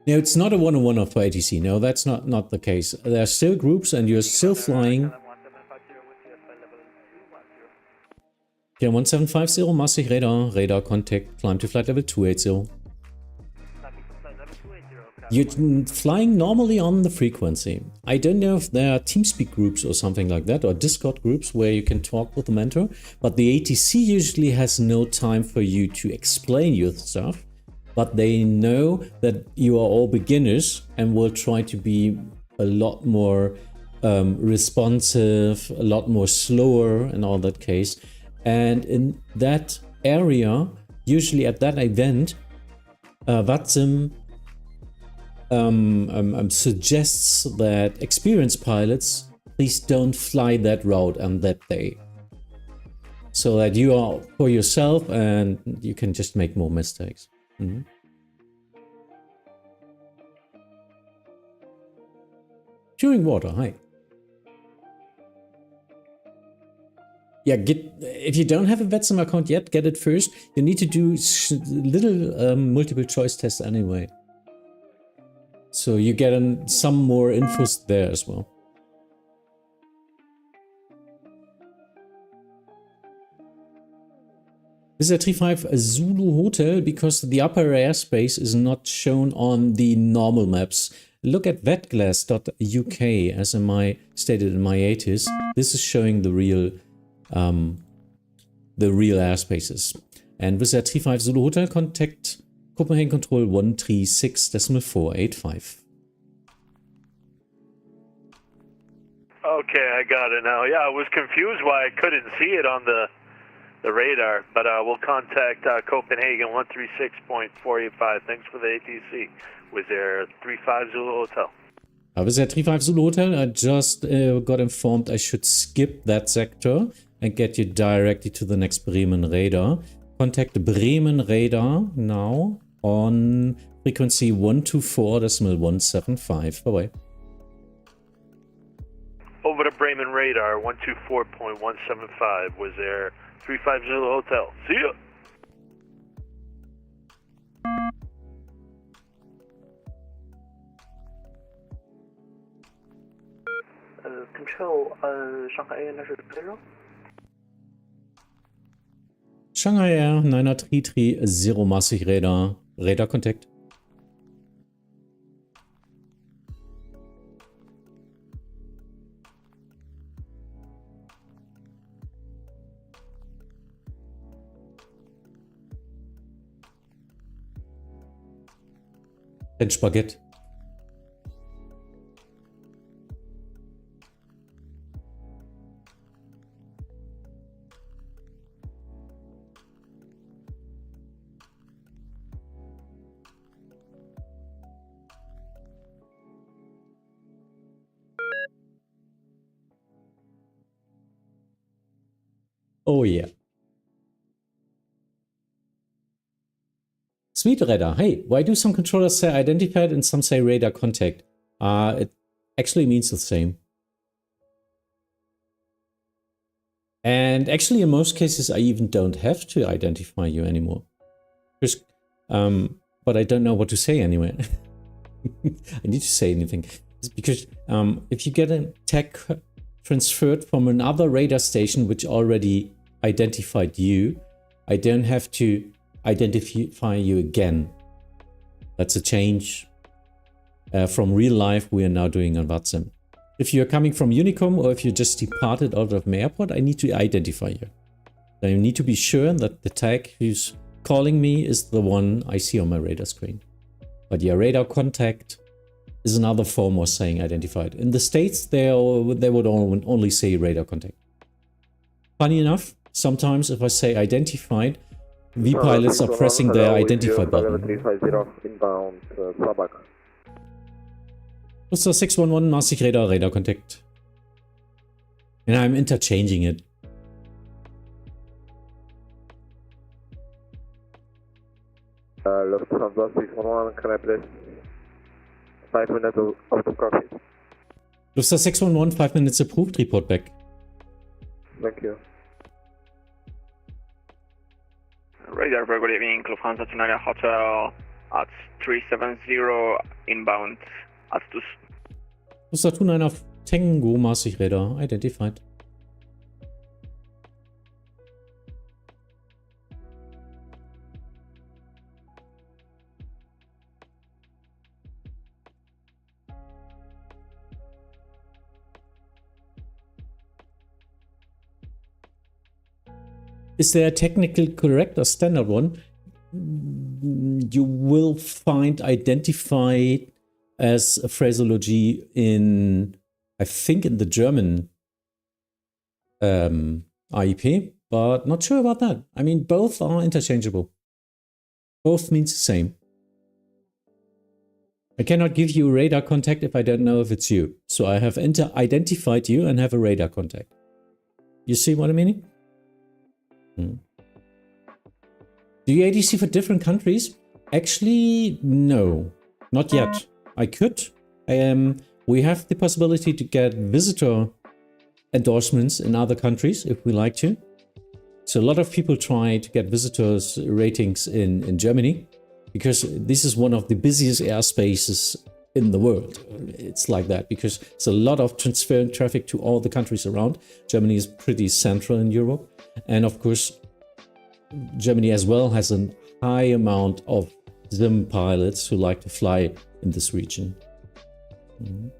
No, it's not a one-on-one for ATC. No, that's not the case. There are still groups and you're still flying. Yeah, 1750, Maastricht Radar, radar contact, climb to flight level 280. You're flying normally on the frequency. I don't know if there are TeamSpeak groups or something like that, or Discord groups where you can talk with the mentor, but the ATC usually has no time for you to explain your stuff, but they know that you are all beginners and will try to be a lot more responsive, a lot more slower in all that case. And in that area, usually at that event, VATSIM suggests that experienced pilots please don't fly that route on that day, so that you are for yourself and you can just make more mistakes. During water, hi. Yeah, if you don't have a VATSIM account yet, get it first. You need to do little multiple choice tests anyway. So you get some more infos there as well. This is a 35 Zulu Hotel because the upper airspace is not shown on the normal maps. look at vetglass.uk, as stated in my ATIS, this is showing the real airspaces. And with that 35 Zulu Hotel, contact Copenhagen Control 136.485. Okay, I got it now. Yeah, I was confused why I couldn't see it on the radar, but we'll contact Copenhagen 136.485. Thanks for the ATC. Was there 35 Zulu Hotel? Was there 35 Zulu Hotel? I just got informed I should skip that sector and get you directly to the next Bremen Radar. Contact Bremen Radar now on frequency 124.175. Bye-bye. Over to Bremen Radar 124.175. Was there 35 Zulu Hotel? See ya! Control, Shanghai Air 0. Shanghai Air 93330 Maastricht Radar. Radar contact. Ein Spaghetti. Oh yeah. Sweet radar. Hey, why do some controllers say identified and some say radar contact? It actually means the same. And actually, in most cases, I even don't have to identify you anymore. Just, but I don't know what to say anyway. I need to say anything. It's because if you get a tag transferred from another radar station which already identified you, I don't have to identify you again. That's a change from real life we are now doing on VATSIM. If you're coming from Unicom or if you just departed out of my airport, I need to identify you. I need to be sure that the tag who's calling me is the one I see on my radar screen. But yeah, radar contact is another form of saying identified. In the States, they would only say radar contact. Funny enough, sometimes if I say identified, V-pilots are pressing their identify button. 350 inbound, Sabak. Lufthansa 611 Maastricht Radar, radar contact. And I'm interchanging it. Lufthansa 611, can I please? 5 minutes out of cockpit. Lufthansa 611, 5 minutes approved, report back. Thank you. Radar, very good evening, Lufthansa Tanaga Hotel at 370 inbound at Lufthansa 29 auf Tango Maastricht Radar, identified. Is there a technical correct or standard one? You will find identified as a phraseology in, I think, in the German IEP, but not sure about that. I mean, both are interchangeable. Both means the same. I cannot give you a radar contact if I don't know if it's you. So I have identified you and have a radar contact. You see what I mean? Do you ADC for different countries? Actually, no, not yet. I could. We have the possibility to get visitor endorsements in other countries if we like to. So a lot of people try to get visitors ratings in Germany because this is one of the busiest airspaces in the world. It's like that because there's a lot of transferring traffic to all the countries around. Germany is pretty central in Europe. And of course, Germany as well has a high amount of ZIM pilots who like to fly in this region. Mhm.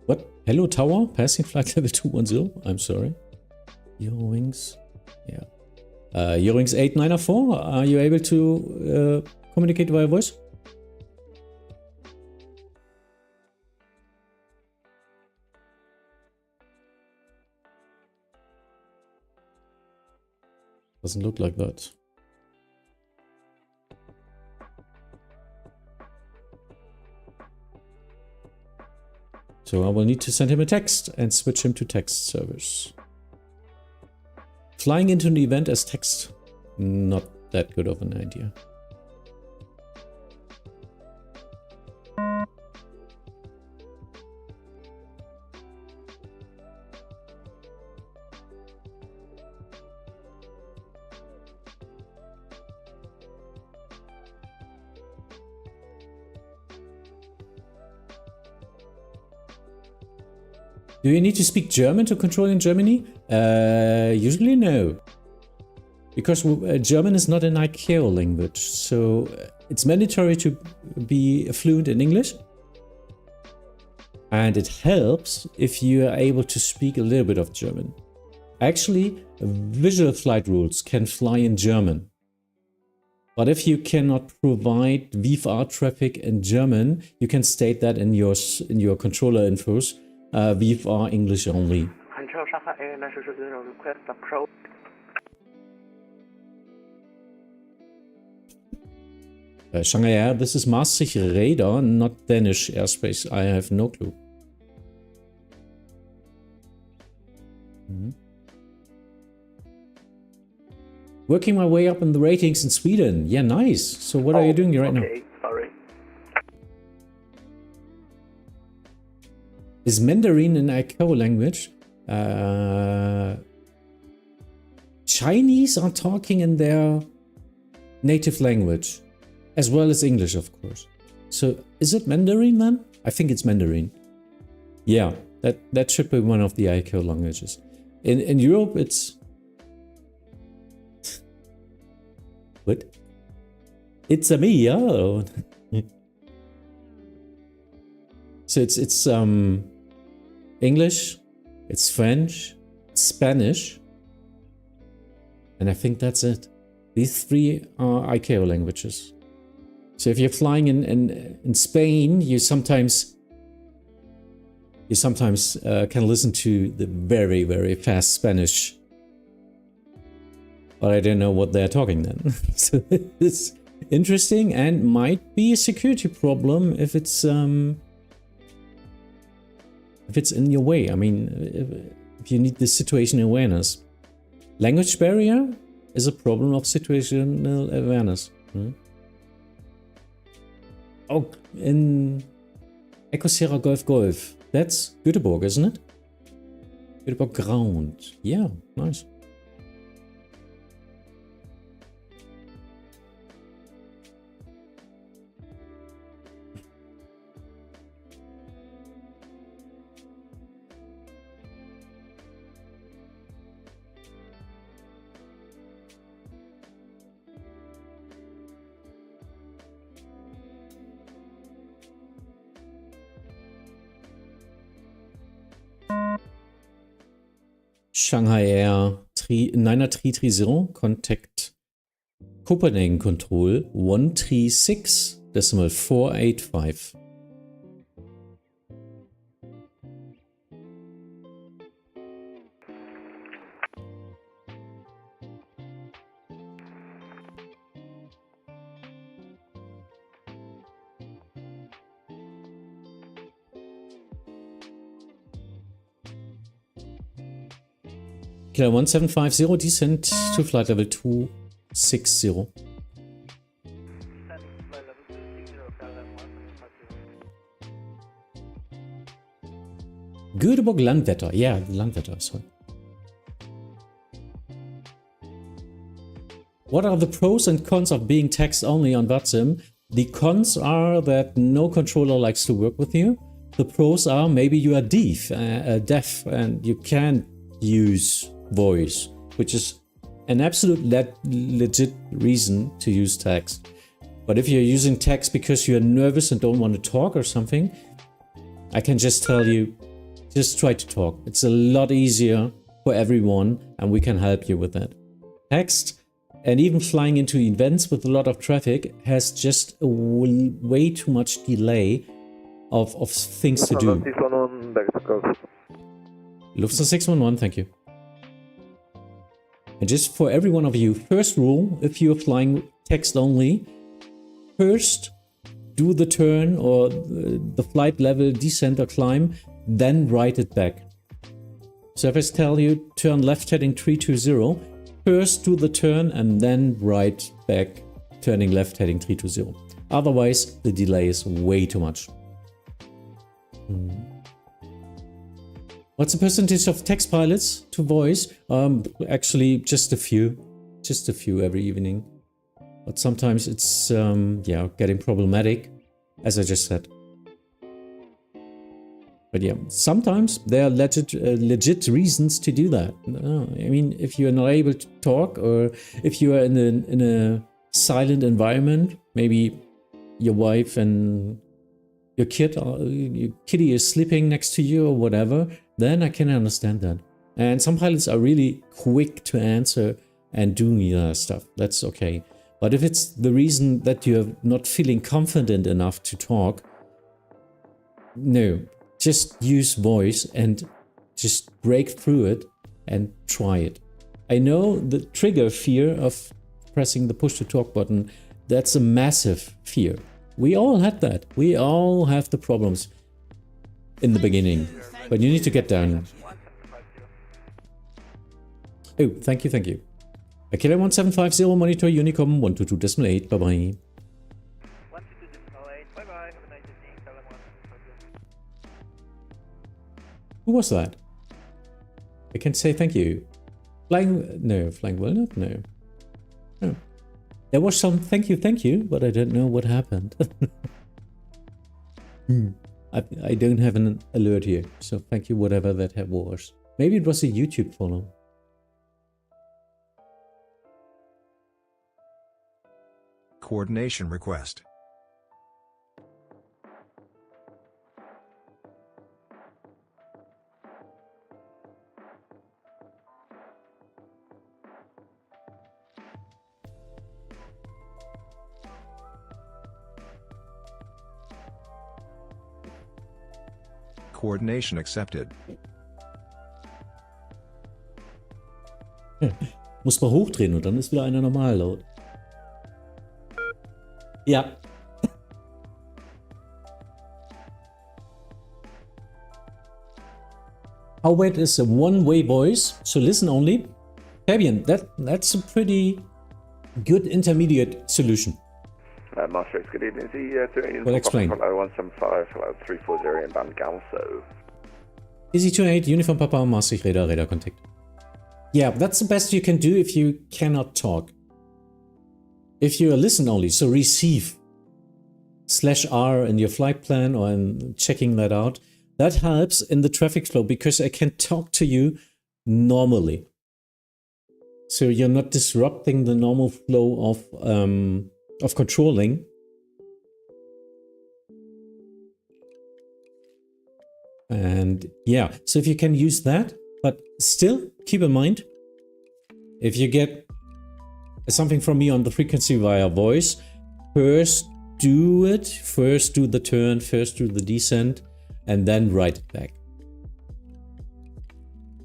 What? Hello tower, passing flight level 210. I'm sorry. Eurowings. Yeah. Eurowings 8904. Are you able to communicate via voice? Doesn't look like that. So I will need to send him a text and switch him to text service. Flying into an event as text, not that good of an idea. Do you need to speak German to control in Germany? Usually no. Because German is not an ICAO language, so it's mandatory to be fluent in English. And it helps if you are able to speak a little bit of German. Actually, visual flight rules can fly in German. But if you cannot provide VFR traffic in German, you can state that in your controller infos. VFR English only. Control Shanghai Air 960, request approach. Shanghai Air, this is Maastricht Radar, not Danish airspace. I have no clue. Working my way up in the ratings in Sweden. Yeah, nice. So what are you doing right now? Sorry. Is Mandarin an ICAO language? Chinese are talking in their native language, as well as English, of course. So is it Mandarin then? I think it's Mandarin. Yeah, that should be one of the ICAO languages. In Europe, it's... What? It's a me, oh. So it's English, it's French, it's Spanish, and I think that's it. These three are ICAO languages. So if you're flying in Spain, you sometimes can listen to the very, very fast Spanish. But I don't know what they're talking then. So it's interesting and might be a security problem if it's in your way. I mean, if you need this situational awareness. Language barrier is a problem of situational awareness. Oh, in Echo Sierra Golf Golf. That's Göteborg, isn't it? Göteborg ground. Yeah, nice. Shanghai Air 9330, contact Copenhagen Control 136.485. Kilo 1750, descent to flight level 260. Göteborg Landwetter. Yeah, Landwetter, sorry. What are the pros and cons of being text only on VATSIM? The cons are that no controller likes to work with you. The pros are maybe you are deaf and you can't use voice, which is an absolute legit reason to use text. But if you're using text because you're nervous and don't want to talk or something, I can just tell you, just try to talk. It's a lot easier for everyone, and we can help you with that. Text, and even flying into events with a lot of traffic, has just a way too much delay of things to do. Lufthansa 611, thank you. And just for every one of you, first rule, if you're flying text only, first do the turn or the flight level, descent or climb, then write it back. So if I tell you turn left heading 320, first do the turn and then write back turning left heading 320. Otherwise, the delay is way too much. What's the percentage of text pilots to voice? Actually, just a few every evening. But sometimes it's yeah, getting problematic, as I just said. But yeah, sometimes there are legit reasons to do that. I mean, if you're not able to talk, or if you are in a silent environment, maybe your wife and your kitty is sleeping next to you or whatever, then I can understand that. And some pilots are really quick to answer and do stuff. That's okay. But if it's the reason that you're not feeling confident enough to talk, no, just use voice and just break through it and try it. I know the trigger fear of pressing the push to talk button, that's a massive fear. We all had that. We all have the problems in the beginning, but you need to get down. Oh, thank you, thank you. Kilo 1750, monitor Unicom 122.8, bye bye. 122.8, bye bye, have a nice evening, Salam 1. Who was that? I can say thank you. Flying well not? No. No. There was some thank you, but I don't know what happened. I don't have an alert here, so thank you whatever that was. Maybe it was a YouTube follow. Coordination request. Coordination accepted. Muss man hochdrehen und dann ist wieder einer normal laut. Ja. How wait is a one-way voice, so listen only. Fabian, that's a pretty good intermediate solution. Maastricht, good evening. The Well, explain. 175, 340 inbound Galso. Easy 28, Uniform Papa, Maastricht Radar contact. Yeah, that's the best you can do if you cannot talk. If you listen only, so receive /R in your flight plan or in checking that out, that helps in the traffic flow because I can talk to you normally. So you're not disrupting the normal flow of controlling. And yeah, so if you can use that, but still keep in mind, if you get something from me on the frequency via voice, first do it, first do the turn, first do the descent, and then write it back.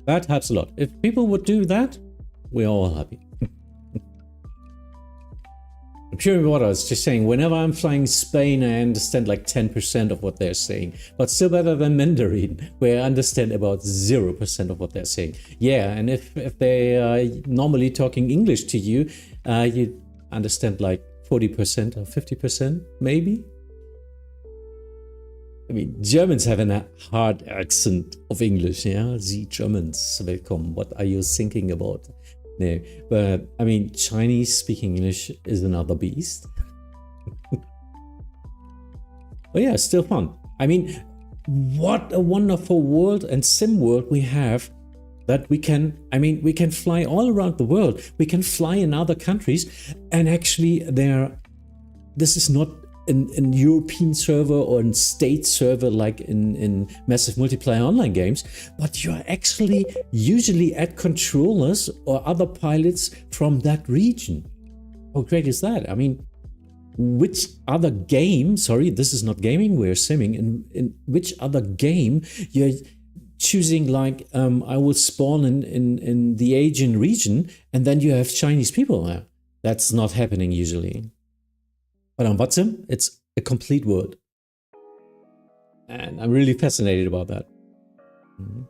That helps a lot. If people would do that, we're all happy. Pure Water is just saying, whenever I'm flying Spain, I understand like 10% of what they're saying, but still better than Mandarin, where I understand about 0% of what they're saying. Yeah, and if they are normally talking English to you, you understand like 40% or 50%, maybe? I mean, Germans have a hard accent of English, yeah? Sie Germans, welcome. What are you thinking about? No, but I mean, Chinese speaking English is another beast. But yeah, still fun. I mean, what a wonderful world and sim world we have that we can, I mean, we can fly all around the world. We can fly in other countries, and actually there are this is not an European server or a state server like in massive multiplayer online games, but you're actually usually at controllers or other pilots from that region. How great is that? I mean, which other game, sorry, this is not gaming, we're simming, in which other game you're choosing like, I will spawn in the Asian region and then you have Chinese people there. That's not happening usually. But on VATSIM, it's a complete world. And I'm really fascinated about that. Mm-hmm.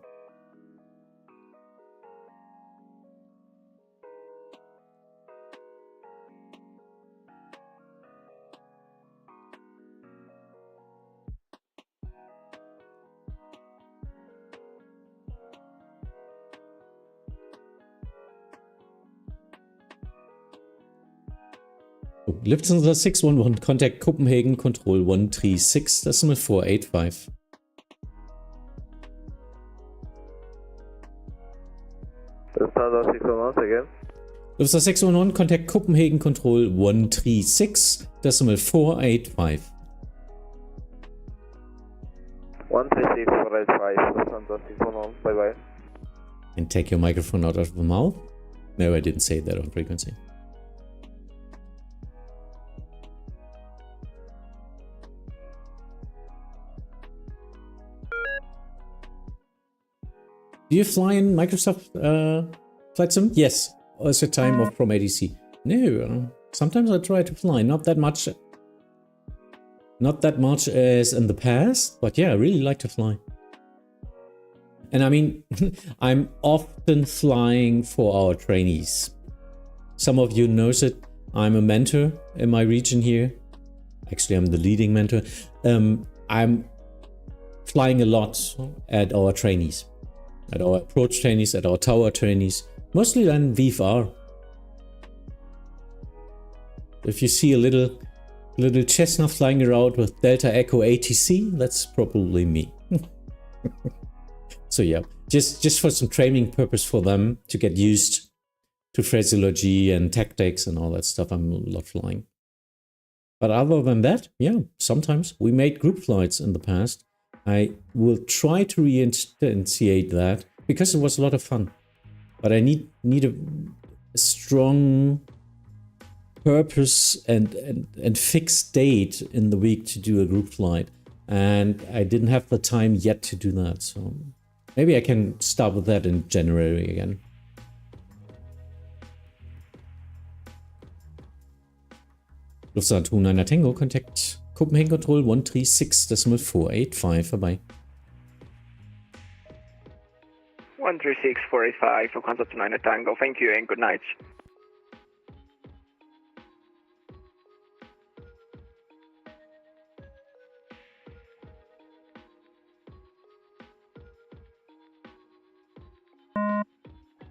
Lufthansa 611, contact Copenhagen, control 136.485. Lufthansa 611 again. Lufthansa 611, contact Copenhagen, control 136.485. 136.485, Lufthansa 611, bye bye. And take your microphone out of the mouth. No, I didn't say that on frequency. Do you fly in Microsoft Flight Sim? Yes. Also time off from ATC. No, sometimes I try to fly. Not that much. Not that much as in the past, but yeah, I really like to fly. And I mean, I'm often flying for our trainees. Some of you knows it. I'm a mentor in my region here. Actually, I'm the leading mentor. I'm flying a lot at our trainees. At our approach trainees, at our tower trainees, mostly then VFR. If you see a little Cessna flying around with Delta Echo ATC, that's probably me. So yeah, just for some training purpose for them to get used to phraseology and tactics and all that stuff, I'm a lot flying. But other than that, yeah, sometimes we made group flights in the past. I will try to reinstantiate that because it was a lot of fun. But I need a strong purpose and fixed date in the week to do a group flight. And I didn't have the time yet to do that. So maybe I can start with that in January again. Lufthansa 29 Tango, contact Copenhagen Control 136.485. Bye-bye. 136.485 for Lufthansa 29 Tango. Thank you and good night.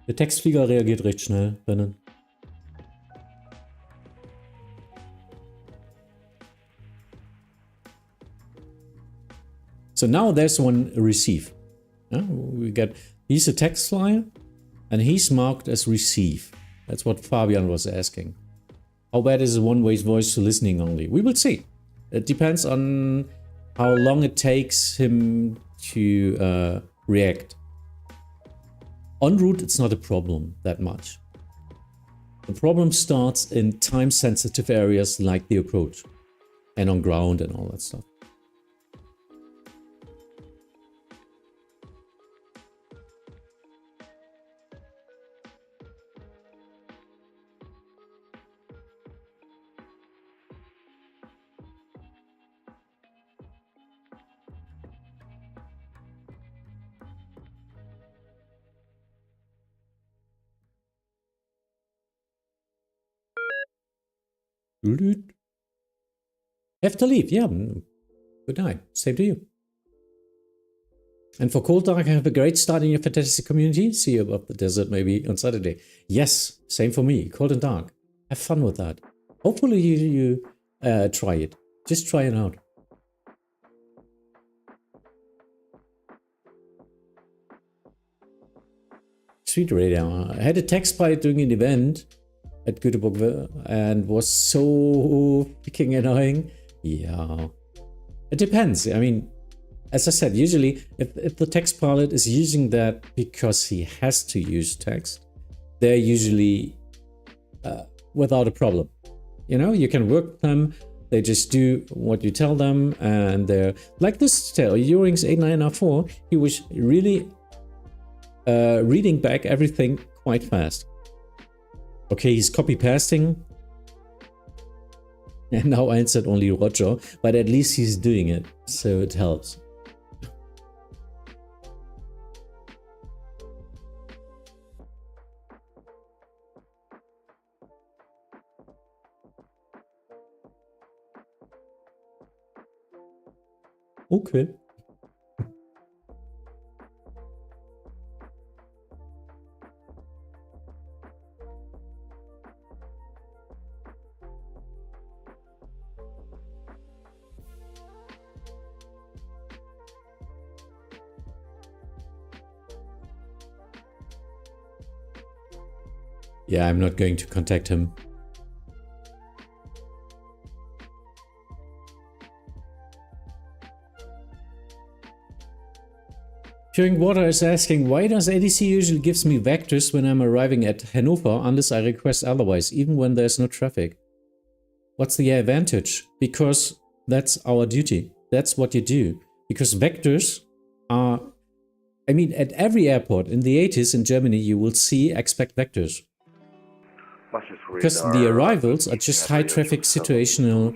Der Textflieger reagiert recht schnell, Rennen. So now there's one receive. He's a text flyer and he's marked as receive. That's what Fabian was asking. How bad is a one-way voice to listening only? We will see. It depends on how long it takes him to react. En route, it's not a problem that much. The problem starts in time-sensitive areas like the approach and on ground and all that stuff. Have to leave, yeah. Good night. Same to you. And for Cold Dark, have a great start in your fantastic community. See you above the desert maybe on Saturday. Yes, same for me. Cold and Dark. Have fun with that. Hopefully you try it. Just try it out. Sweet radar. I had a text pilot doing an event at Göteborg and was so freaking annoying. Yeah. It depends. I mean, as I said, usually if the text pilot is using that because he has to use text, they're usually without a problem. You know, you can work with them. They just do what you tell them, and they're like this Eurings 89R4. He was really reading back everything quite fast. Okay, he's copy pasting, and now I answered only Roger, but at least he's doing it, so it helps. Okay. Yeah, I'm not going to contact him. Purring Water is asking, why does ATC usually gives me vectors when I'm arriving at Hanover unless I request otherwise, even when there's no traffic? What's the advantage? Because that's our duty. That's what you do. Because vectors are, I mean, at every airport in the 80s in Germany, you will see expect vectors. Because the arrivals are just high traffic situational,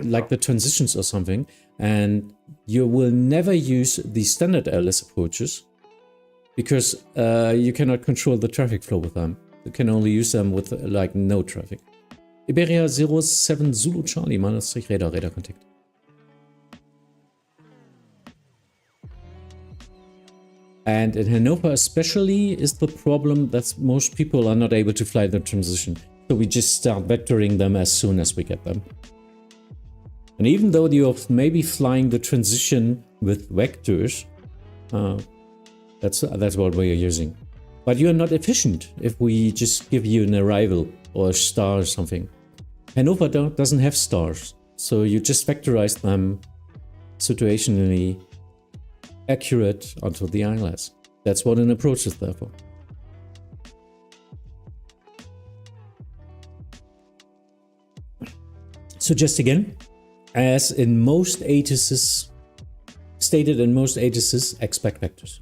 like the transitions or something, and you will never use the standard airless approaches because you cannot control the traffic flow with them. You can only use them with like no traffic. Iberia 07 Zulu Charlie, Maastricht Radar, Radar contact. And in Hanover especially is the problem that most people are not able to fly the transition. So we just start vectoring them as soon as we get them. And even though you're maybe flying the transition with vectors, that's what we're using. But you are not efficient if we just give you an arrival or a star or something. Hanover doesn't have stars, so you just vectorize them situationally accurate onto the ILS. That's what an approach is there for. So just again, as in most ATCs, stated in most ATCs, expect vectors.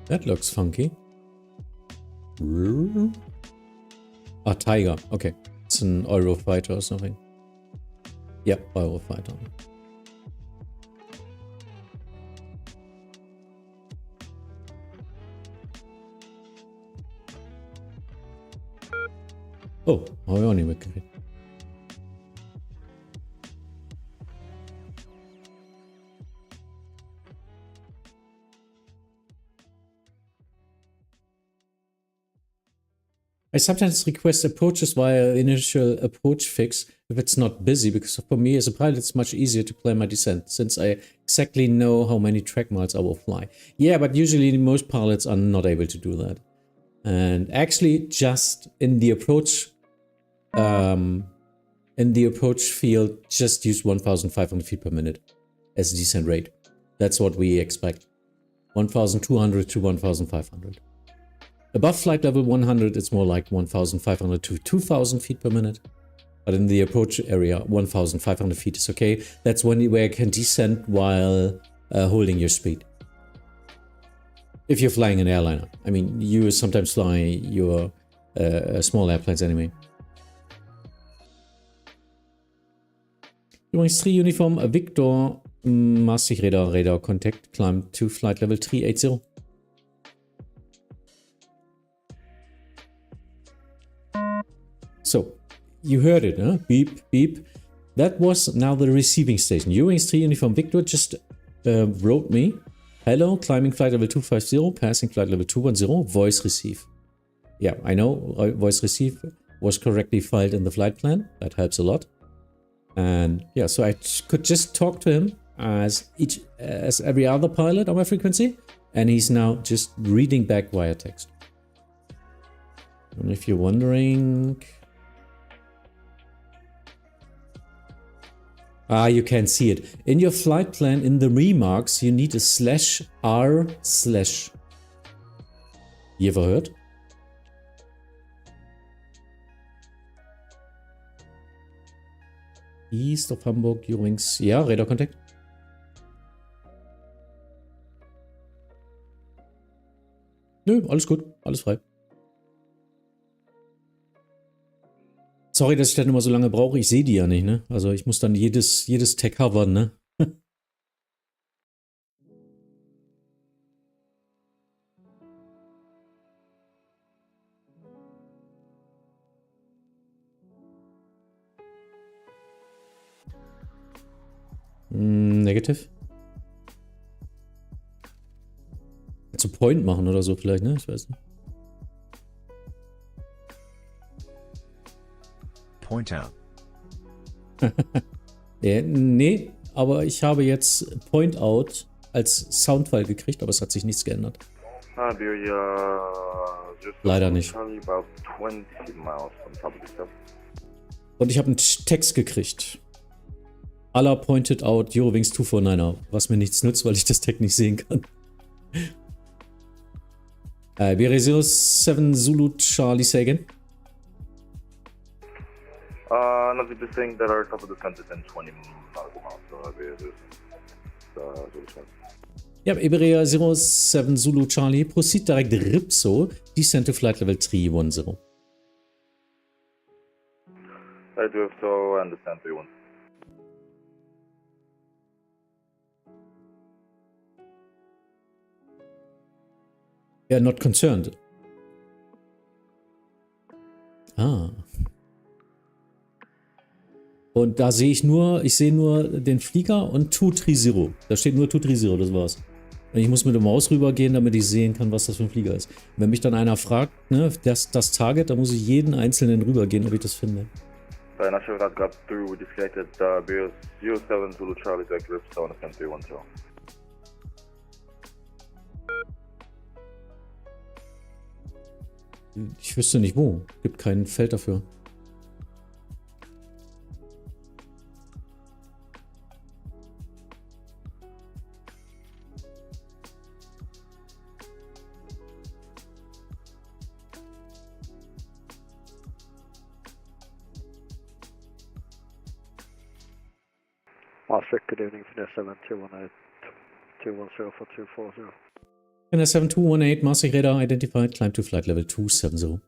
That looks funky. Ah, Tiger. Okay. It's an Eurofighter or something. Yep, Eurofighter. Oh, har jag inte mycket. I sometimes request approaches via initial approach fix if it's not busy, because for me as a pilot it's much easier to plan my descent since I exactly know how many track miles I will fly. Yeah, but usually most pilots are not able to do that. And actually just in the approach field, just use 1,500 feet per minute as descent rate. That's what we expect. 1,200 to 1,500. Above flight level 100, it's more like 1,500 to 2,000 feet per minute. But in the approach area, 1,500 feet is okay. That's where you can descend while holding your speed. If you're flying an airliner. I mean, you sometimes fly your small airplanes anyway. Eurings 3 uniform, Victor, Maastricht Radar, radar contact, climb to flight level 380. So, you heard it, huh? Beep, beep. That was now the receiving station. Eurowings 3 Uniform Victor just wrote me. Hello, climbing flight level 250, passing flight level 210, voice receive. Yeah, I know, voice receive was correctly filed in the flight plan. That helps a lot. And yeah, so I could just talk to him as every other pilot on my frequency. And he's now just reading back via text. And if you're wondering... you can see it. In your flight plan, in the remarks, you need a /r/. You ever heard? East of Hamburg, Eurowings. Ja, Radarkontakt. Nö, alles gut. Alles frei. Sorry, dass ich dann immer so lange brauche. Ich sehe die ja nicht, ne? Also ich muss dann jedes Tag covern, ne? Negative. Zu Point machen oder so vielleicht, ne? Ich weiß nicht. Point out. Nee, aber ich habe jetzt Point out als Soundfile gekriegt, aber es hat sich nichts geändert. Leider nicht. Und ich habe einen Text gekriegt. Allah pointed out Eurowings 249er, was mir nichts nützt, weil ich das Tag nicht sehen kann. Iberia 07 Zulu Charlie, say again. Not the thing that are top of the descent is in 20 nautical miles, so yeah, Iberia 07 Zulu Charlie, proceed direct Ripso, descend to flight level 310. I do have so and descend 310. Yeah, not concerned. Ah. Und da sehe ich nur den Flieger und 230. Da steht nur 230, das war's. Und ich muss mit der Maus rübergehen, damit ich sehen kann, was das für ein Flieger ist. Wenn mich dann einer fragt, ne, das Target, dann muss ich jeden einzelnen rübergehen, ob ich das finde. Not sure if that got through. We disconnected Bears 07 Zulu Charlie direct Ripso and descend 310. Ich wüsste nicht wo. Gibt kein Feld dafür. Maastricht, good evening, Finesse 7218, 210 for 240. Finesse 7218, Maastricht Radar identified, climb to flight level 270.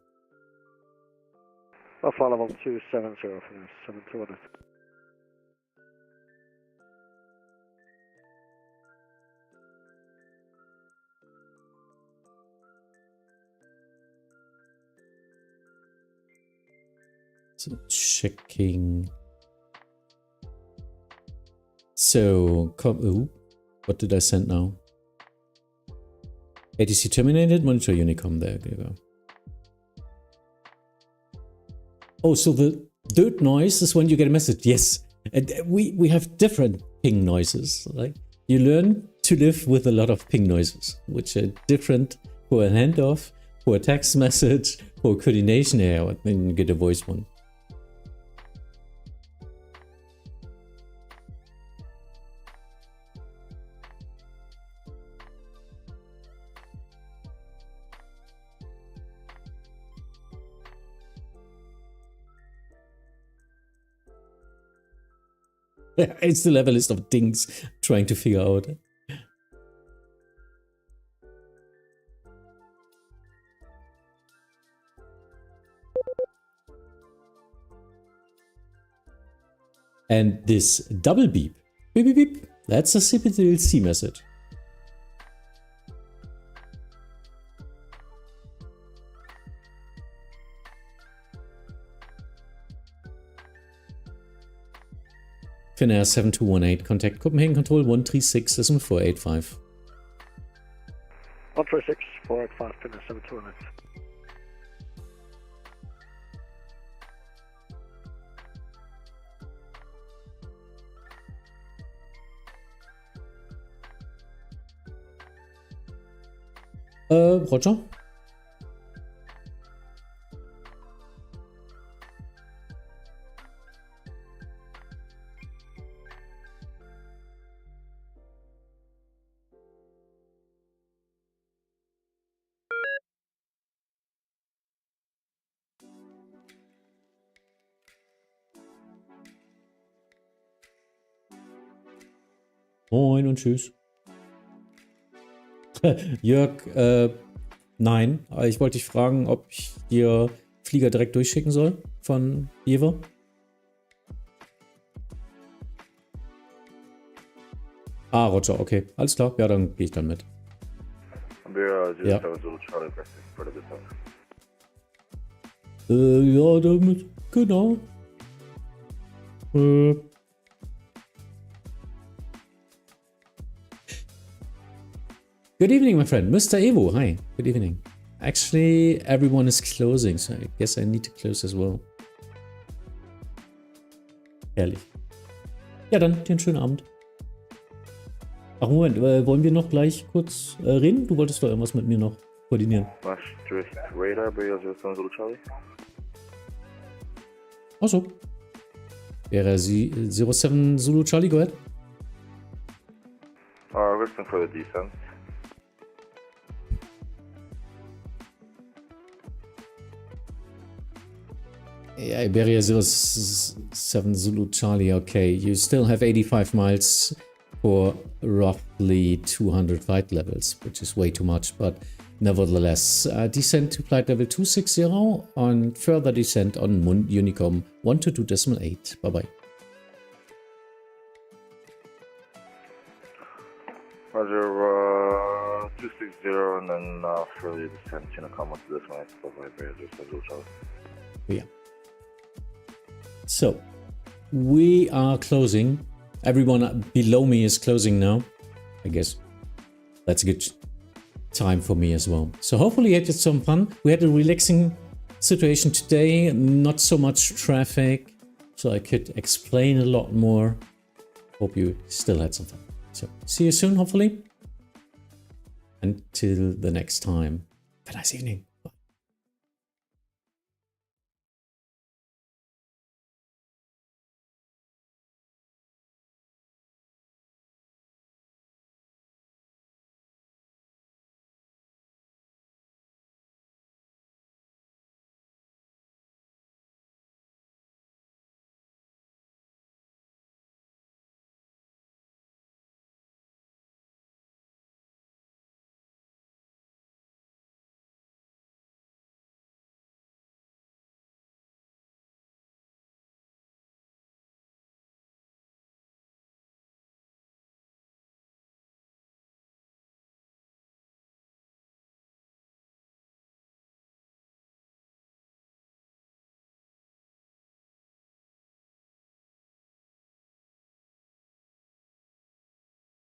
Flight level 270, Finesse 7218. So, checking. So, what did I send now? ATC terminated, monitor Unicom, there you go. Oh, so the dirt noise is when you get a message. Yes, and we have different ping noises. Like you learn to live with a lot of ping noises, which are different for a handoff, for a text message, for coordination. Yeah, then you get a voice one. It's the level list of things trying to figure out. And this double beep, beep, beep, beep, that's a CPTLC message. Finnair 7218, contact Copenhagen Control 136.485. 136.485, Finnair 7218. Roger. Moin und tschüss. Jörg, nein, aber ich wollte dich fragen, ob ich dir Flieger direkt durchschicken soll von Jever. Ah, Roger, okay. Alles klar, ja, dann gehe ich dann mit. Ja. Ja, damit, genau. Good evening, my friend. Mr. Evo, hi. Good evening. Actually, everyone is closing, so I guess I need to close as well. Herrlich. Ja, dann dir einen schönen Abend. Ach, Moment, wollen wir noch gleich kurz reden? Du wolltest doch irgendwas mit mir noch koordinieren. Maastricht Radar, Bremen FIR Charlie. Achso. Wäre 07 Zulu Charlie, go ahead. Listen for the descent. Yeah, Iberia 07 Zulu Charlie, okay. You still have 85 miles for roughly 200 flight levels, which is way too much, but nevertheless, descent to flight level 260 and further descent on Unicom 122.8. Bye-bye. Roger, 260 and then further descent, Unicom 122.8. Bye-bye, Iberia 07 Zulu Charlie. Yeah. So, we are closing. Everyone below me is closing now. I guess that's a good time for me as well. So hopefully you had some fun. We had a relaxing situation today. Not so much traffic. So I could explain a lot more. Hope you still had some fun. So see you soon, hopefully. Until the next time. Have a nice evening.